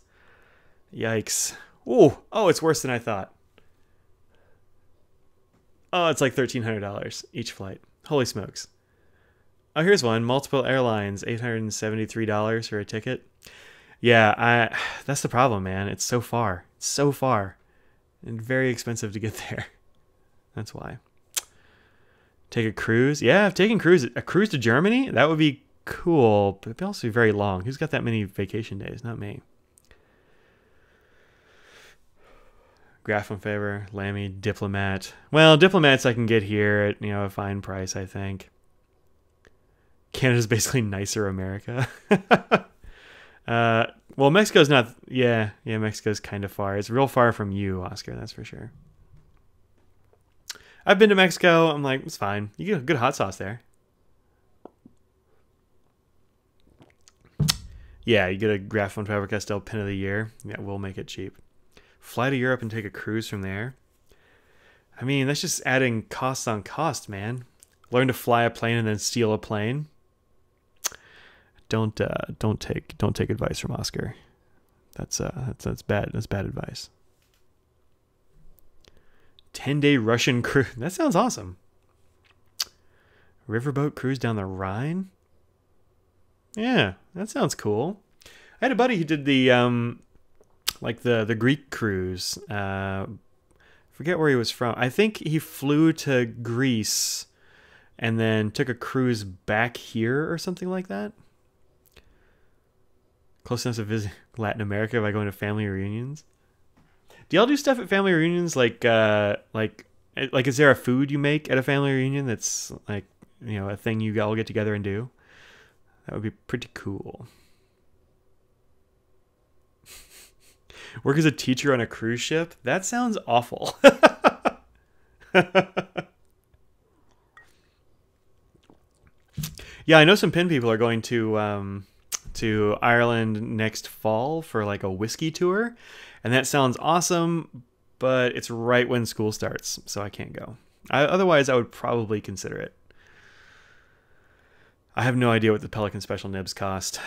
Yikes. Ooh, oh, it's worse than I thought. Oh, it's like $1,300 each flight. Holy smokes. Oh, here's one. Multiple airlines, $873 for a ticket. Yeah, that's the problem, man. It's so far. It's so far. And very expensive to get there. That's why. Take a cruise? Yeah, I've taken a cruise to Germany? That would be cool, but it'd also be very long. Who's got that many vacation days? Not me. Graph on favor, Lammy, Diplomat. Well, Diplomats I can get here at, a fine price, I think. Canada's basically nicer America. Well, Mexico's not... Yeah, Mexico's kind of far. It's real far from you, Oscar, that's for sure. I've been to Mexico. I'm like, it's fine. You get a good hot sauce there. Yeah, you get a Graf von Faber-Castell Pin of the Year. Yeah, we'll make it cheap. Fly to Europe and take a cruise from there. I mean, that's just adding costs on cost, man. Learn to fly a plane and then steal a plane. Don't take advice from Oscar. That's bad. That's bad advice. 10-day Russian cruise. That sounds awesome. Riverboat cruise down the Rhine. Yeah, that sounds cool. I had a buddy who did the the Greek cruise. Forget where he was from. I think he flew to Greece and then took a cruise back here or something like that. Close enough to visit Latin America by going to family reunions. Do y'all do stuff at family reunions? Like is there a food you make at a family reunion that's like, a thing you all get together and do? That would be pretty cool. Work as a teacher on a cruise ship? That sounds awful. Yeah, I know some Pin people are going to Ireland next fall for like a whiskey tour, and that sounds awesome, but it's right when school starts, so I can't go. Otherwise, I would probably consider it. I have no idea what the Pelican Special Nibs cost.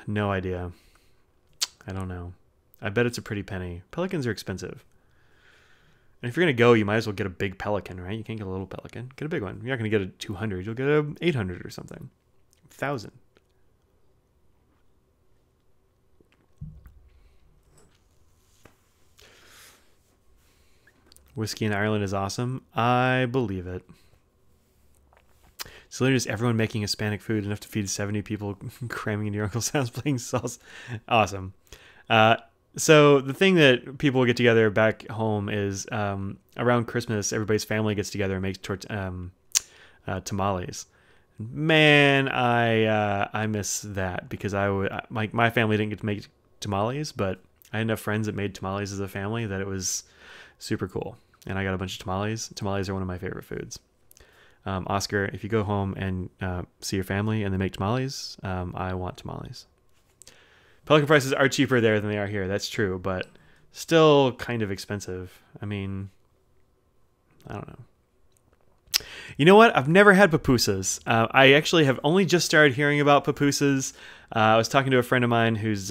No idea. I don't know. I bet it's a pretty penny. Pelicans are expensive. And if you're going to go, you might as well get a big Pelican, right? You can't get a little Pelican. Get a big one. You're not going to get a 200. You'll get a 800 or something. 1,000. Whiskey in Ireland is awesome. I believe it. So literally just everyone making Hispanic food enough to feed 70 people cramming into your uncle's house playing sauce. Awesome. So the thing that people get together back home is around Christmas, everybody's family gets together and makes tamales. Man, I miss that because my family didn't get to make tamales, but I had enough friends that made tamales as a family that it was super cool. And I got a bunch of tamales. Tamales are one of my favorite foods. Oscar, if you go home and see your family and they make tamales, I want tamales. Pelican prices are cheaper there than they are here. That's true, but still kind of expensive. I mean, I don't know. You know what? I've never had pupusas. I actually have only just started hearing about pupusas. I was talking to a friend of mine who's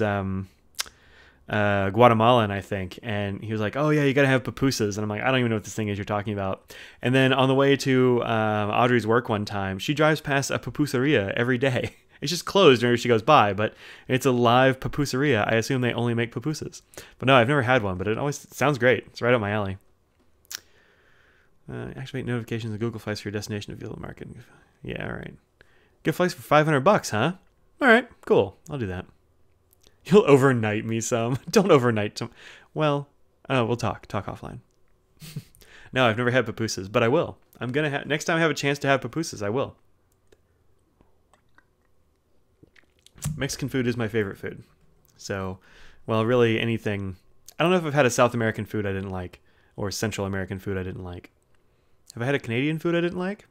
Guatemalan, I think, and he was like, oh yeah, you gotta have pupusas, and I'm like, I don't even know what this thing is you're talking about. And then on the way to Audrey's work one time, she drives past a pupuseria every day. It's just closed whenever she goes by, but it's a live pupuseria. I assume they only make pupusas, but no, I've never had one, but it always sounds great. It's right up my alley. Activate notifications of Google Flights for your destination to view the market. Yeah, all right. Get flights for $500, huh? All right, cool. I'll do that. You'll overnight me some. Don't overnight some. Well, we'll talk offline. No, I've never had pupusas, but I will. I'm gonna next time I have a chance to have pupusas, I will. Mexican food is my favorite food. So, well, really anything. I don't know if I've had a South American food I didn't like, or Central American food I didn't like. Have I had a Canadian food I didn't like?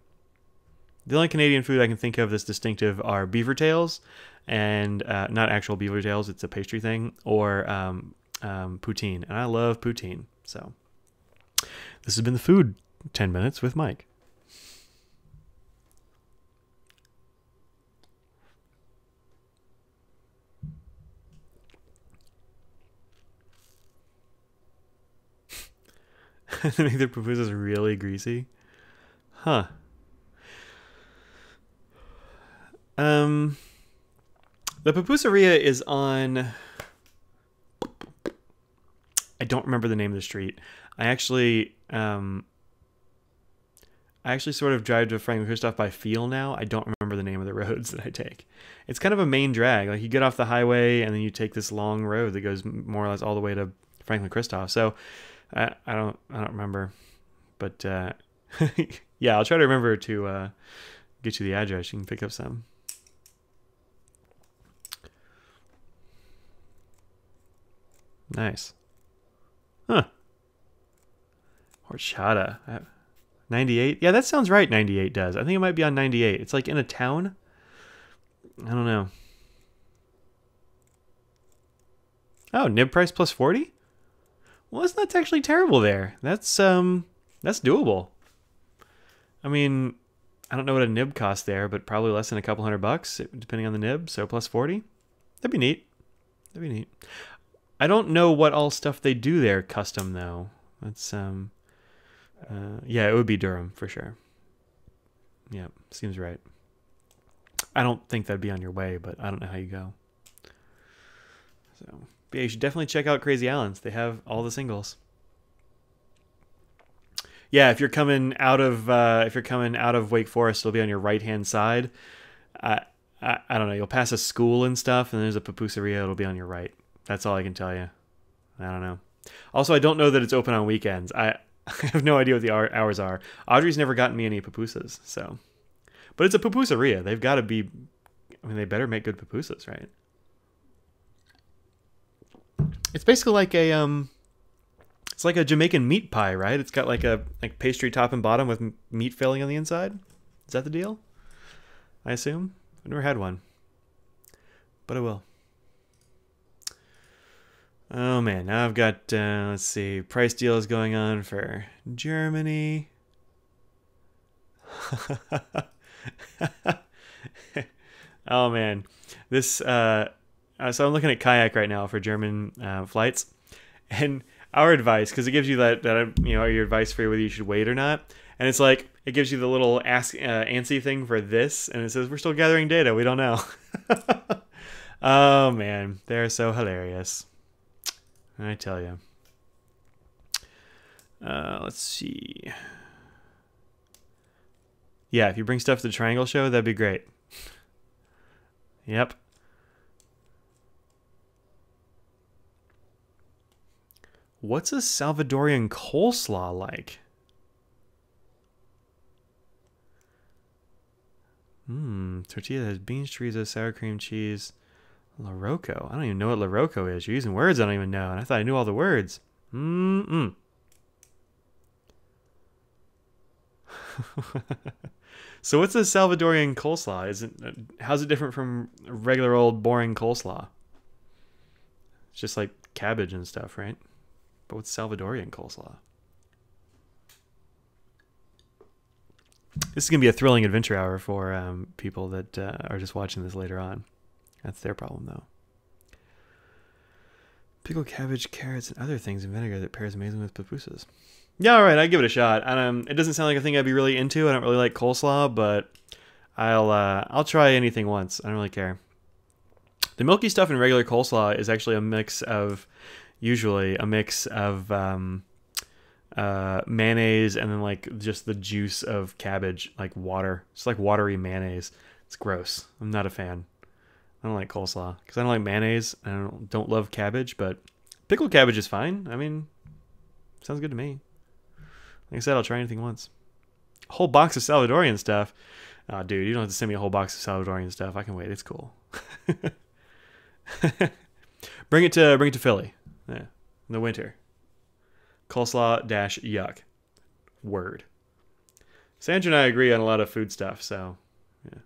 The only Canadian food I can think of that's distinctive are beaver tails, and not actual beaver tails, it's a pastry thing, or poutine. And I love poutine. So, this has been the Food 10 Minutes with Mike. They make their pupusas really greasy. Huh. The pupuseria is on... I don't remember the name of the street. I actually sort of drive to Franklin Christoph by feel now. I don't remember the name of the roads that I take. It's kind of a main drag. Like you get off the highway and then you take this long road that goes more or less all the way to Franklin Christoph. So I don't remember, but yeah, I'll try to remember to get you the address. You can pick up some. Nice. Huh. Horchata. 98? Yeah, that sounds right, 98 does. I think it might be on 98. It's like in a town? I don't know. Oh, nib price plus 40? Well, that's not actually terrible there. That's doable. I mean, I don't know what a nib costs there, but probably less than a couple $100 depending on the nib, so plus 40. That'd be neat. That'd be neat. I don't know what all stuff they do there custom though. That's yeah, it would be Durham for sure. Yeah, seems right. I don't think that'd be on your way, but I don't know how you go. So, but yeah, you should definitely check out Crazy Allen's. They have all the singles. Yeah, if you're coming out of Wake Forest, it'll be on your right hand side. I don't know. You'll pass a school and stuff, and there's a pupuseria. It'll be on your right. That's all I can tell you. I don't know. Also, I don't know that it's open on weekends. I have no idea what the hours are. Audrey's never gotten me any pupusas, so. But it's a pupuseria. They've got to be. I mean, they better make good pupusas, right? It's basically like a it's like a Jamaican meat pie, right? It's got like a pastry top and bottom with meat filling on the inside. Is that the deal? I assume. I've never had one, but I will. Oh man, now I've got, let's see, price deals going on for Germany. Oh man, this, so I'm looking at Kayak right now for German flights, and our advice, because it gives you that you know, your advice for whether you should wait or not, and it's like, it gives you the little ask ANSI thing for this, and it says, we're still gathering data, we don't know. Oh man, they're so hilarious. I tell you. Let's see. Yeah, if you bring stuff to the Triangle Show, that'd be great. Yep. What's a Salvadorian coleslaw like? Tortilla that has beans, chorizo, sour cream, cheese. La Rocco. I don't even know what La Rocco is. You're using words I don't even know, and I thought I knew all the words. So what's a Salvadorian coleslaw? How's it different from regular old boring coleslaw? It's just like cabbage and stuff, right? But what's Salvadorian coleslaw? This is going to be a thrilling adventure hour for people that are just watching this later on. That's their problem, though. Pickled cabbage, carrots, and other things in vinegar that pairs amazingly with pupusas. Yeah, all right, I'd give it a shot. It doesn't sound like a thing I'd be really into. I don't really like coleslaw, but I'll try anything once. I don't really care. The milky stuff in regular coleslaw is actually usually a mix of mayonnaise and then like just the juice of cabbage, like water. It's like watery mayonnaise. It's gross. I'm not a fan. I don't like coleslaw because I don't like mayonnaise and I don't love cabbage, but pickled cabbage is fine. I mean, sounds good to me. Like I said, I'll try anything once. A whole box of Salvadorian stuff. Oh, dude, you don't have to send me a whole box of Salvadorian stuff. I can wait. It's cool. Bring it to Philly. Yeah, in the winter. Coleslaw dash yuck. Word. Sandra and I agree on a lot of food stuff, so yeah.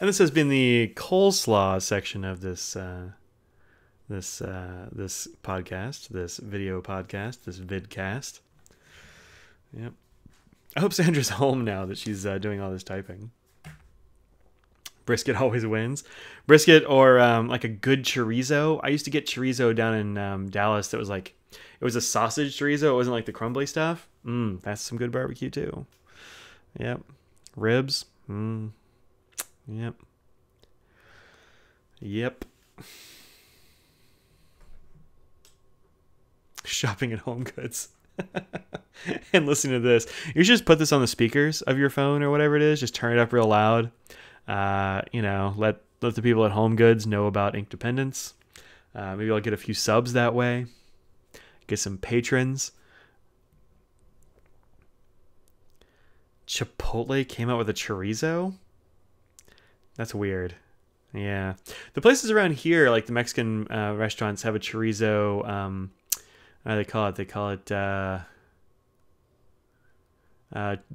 And this has been the coleslaw section of this this podcast, this video podcast, this vidcast. Yep. I hope Sandra's home now that she's doing all this typing. Brisket always wins. Brisket or like a good chorizo. I used to get chorizo down in Dallas that was like, it was a sausage chorizo. It wasn't like the crumbly stuff. That's some good barbecue too. Yep. Ribs. Yep. Yep. Shopping at Home Goods. And listening to this. You should just put this on the speakers of your phone or whatever it is. Just turn it up real loud. Let the people at Home Goods know about Inkdependence. Maybe I'll get a few subs that way. Get some patrons. Chipotle came out with a chorizo? That's weird. Yeah. The places around here, like the Mexican restaurants, have a chorizo. How do they call it? They call it the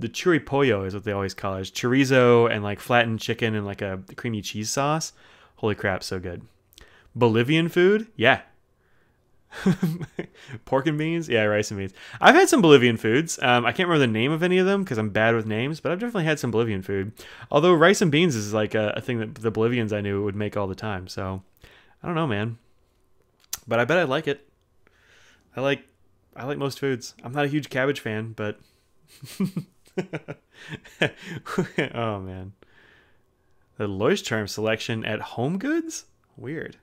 churipollo is what they always call it. It's chorizo and like flattened chicken and like a creamy cheese sauce. Holy crap, so good. Bolivian food? Yeah. Pork and beans? Yeah, rice and beans. I've had some Bolivian foods. I can't remember the name of any of them because I'm bad with names, but I've definitely had some Bolivian food. Although rice and beans is like a thing that the Bolivians I knew would make all the time. So I don't know, man. But I bet I'd like it. I like most foods. I'm not a huge cabbage fan, but oh man. The Leuchtturm selection at Home Goods? Weird.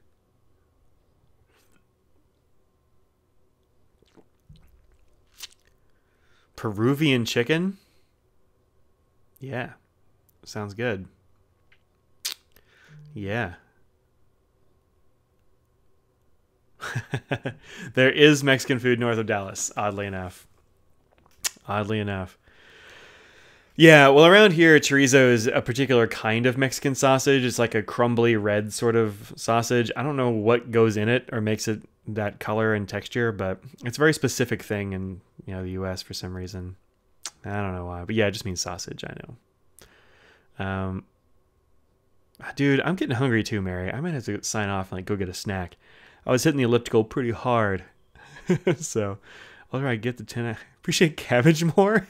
Peruvian chicken? Yeah. Sounds good. Yeah. There is Mexican food north of Dallas, oddly enough. Oddly enough. Yeah, well, around here, chorizo is a particular kind of Mexican sausage. It's like a crumbly red sort of sausage. I don't know what goes in it or makes it that color and texture, but it's a very specific thing in the U.S. for some reason. I don't know why, but yeah, it just means sausage. I know. Dude, I'm getting hungry too, Mary. I might have to sign off and like go get a snack. I was hitting the elliptical pretty hard, so I'll try to get the 10. I appreciate cabbage more.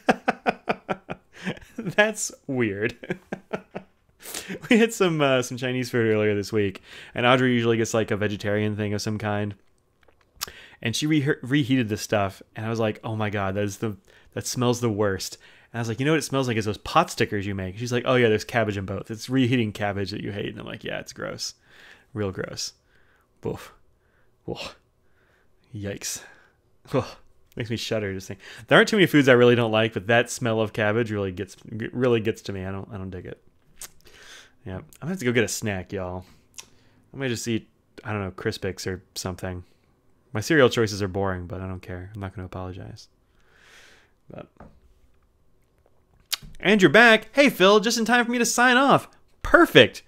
That's weird. We had some Chinese food earlier this week, and Audrey usually gets like a vegetarian thing of some kind. And she reheated this stuff, and I was like, "Oh my god, that smells the worst." And I was like, "You know what it smells like? Is those pot stickers you make?" She's like, "Oh yeah, there's cabbage in both. It's reheating cabbage that you hate." And I'm like, "Yeah, it's gross, real gross." Oof. Whoa. Yikes. Ugh. Makes me shudder just think. There aren't too many foods I really don't like, but that smell of cabbage really gets to me. I don't dig it. Yeah, I'm gonna have to go get a snack, y'all. I might just eat, I don't know, Crispix or something. My cereal choices are boring, but I don't care. I'm not gonna apologize. But and you're back. Hey Phil, just in time for me to sign off. Perfect.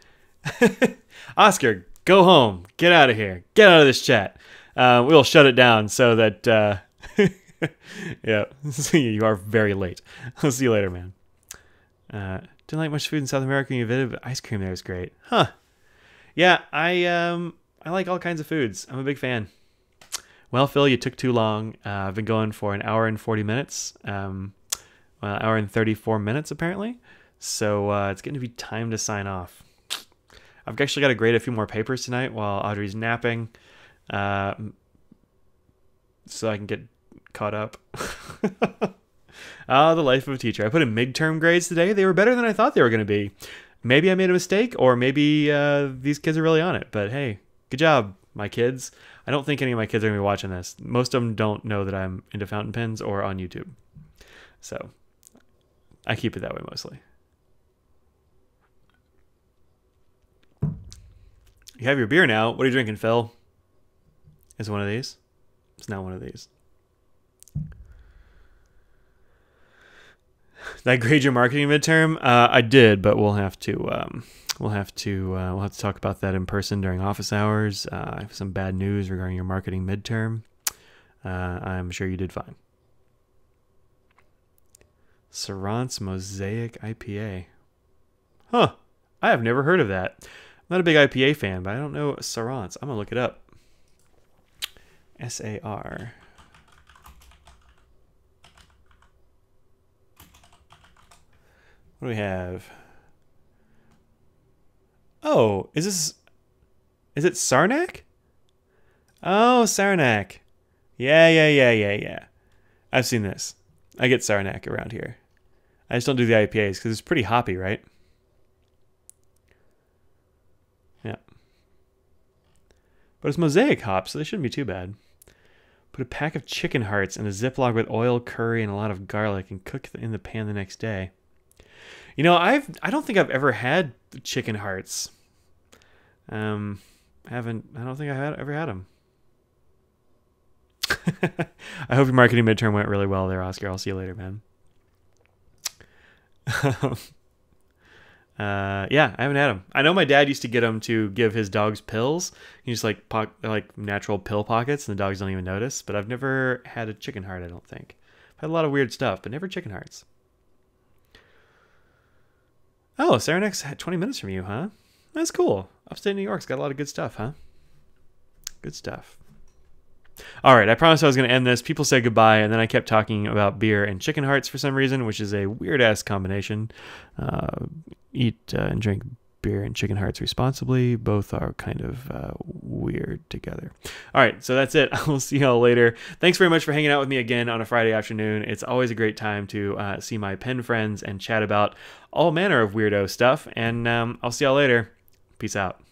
Oscar, go home. Get out of here. Get out of this chat. We'll shut it down so that. Yeah, you are very late. I'll see you later, man. Didn't like much food in South America when you visited, but ice cream there is great. Huh. Yeah, I like all kinds of foods. I'm a big fan. Well, Phil, you took too long. I've been going for an hour and 40 minutes. Well, an hour and 34 minutes, apparently. So it's getting to be time to sign off. I've actually got to grade a few more papers tonight while Audrey's napping. So I can get caught up. The life of a teacher. I put in midterm grades today. They were better than I thought they were going to be. Maybe I made a mistake, or maybe these kids are really on it. But hey, good job, my kids. I don't think any of my kids are going to be watching this. Most of them don't know that I'm into fountain pens or on YouTube. So I keep it that way mostly. You have your beer now. What are you drinking, Phil? is one of these. It's not one of these. Did I grade your marketing midterm? I did, but we'll have to talk about that in person during office hours. I have some bad news regarding your marketing midterm. I'm sure you did fine. Syrantz Mosaic IPA. Huh. I have never heard of that. I'm not a big IPA fan, but I don't know Syrantz. I'm going to look it up. SAR. What do we have? Oh, is it Saranac? Oh, Saranac. Yeah. I've seen this. I get Saranac around here. I just don't do the IPAs because it's pretty hoppy, right? Yeah. But it's Mosaic hops, so they shouldn't be too bad. Put a pack of chicken hearts in a Ziploc with oil, curry, and a lot of garlic and cook in the pan the next day. You know, I don't think I've ever had chicken hearts. I don't think I ever had them. I hope your marketing midterm went really well there, Oscar. I'll see you later, man. Yeah, I haven't had them. I know my dad used to get them to give his dogs pills. He just like natural pill pockets, and the dogs don't even notice. But I've never had a chicken heart. I don't think. I've had a lot of weird stuff, but never chicken hearts. Oh, Saranac's 20 minutes from you, huh? That's cool. Upstate New York's got a lot of good stuff, huh? Good stuff. All right, I promised I was going to end this. People said goodbye, and then I kept talking about beer and chicken hearts for some reason, which is a weird-ass combination. Eat and drink beer and chicken hearts responsibly. Both are kind of weird together. All right, so that's it. I will see y'all later. Thanks very much for hanging out with me again on a Friday afternoon. It's always a great time to see my pen friends and chat about all manner of weirdo stuff, and I'll see y'all later. Peace out.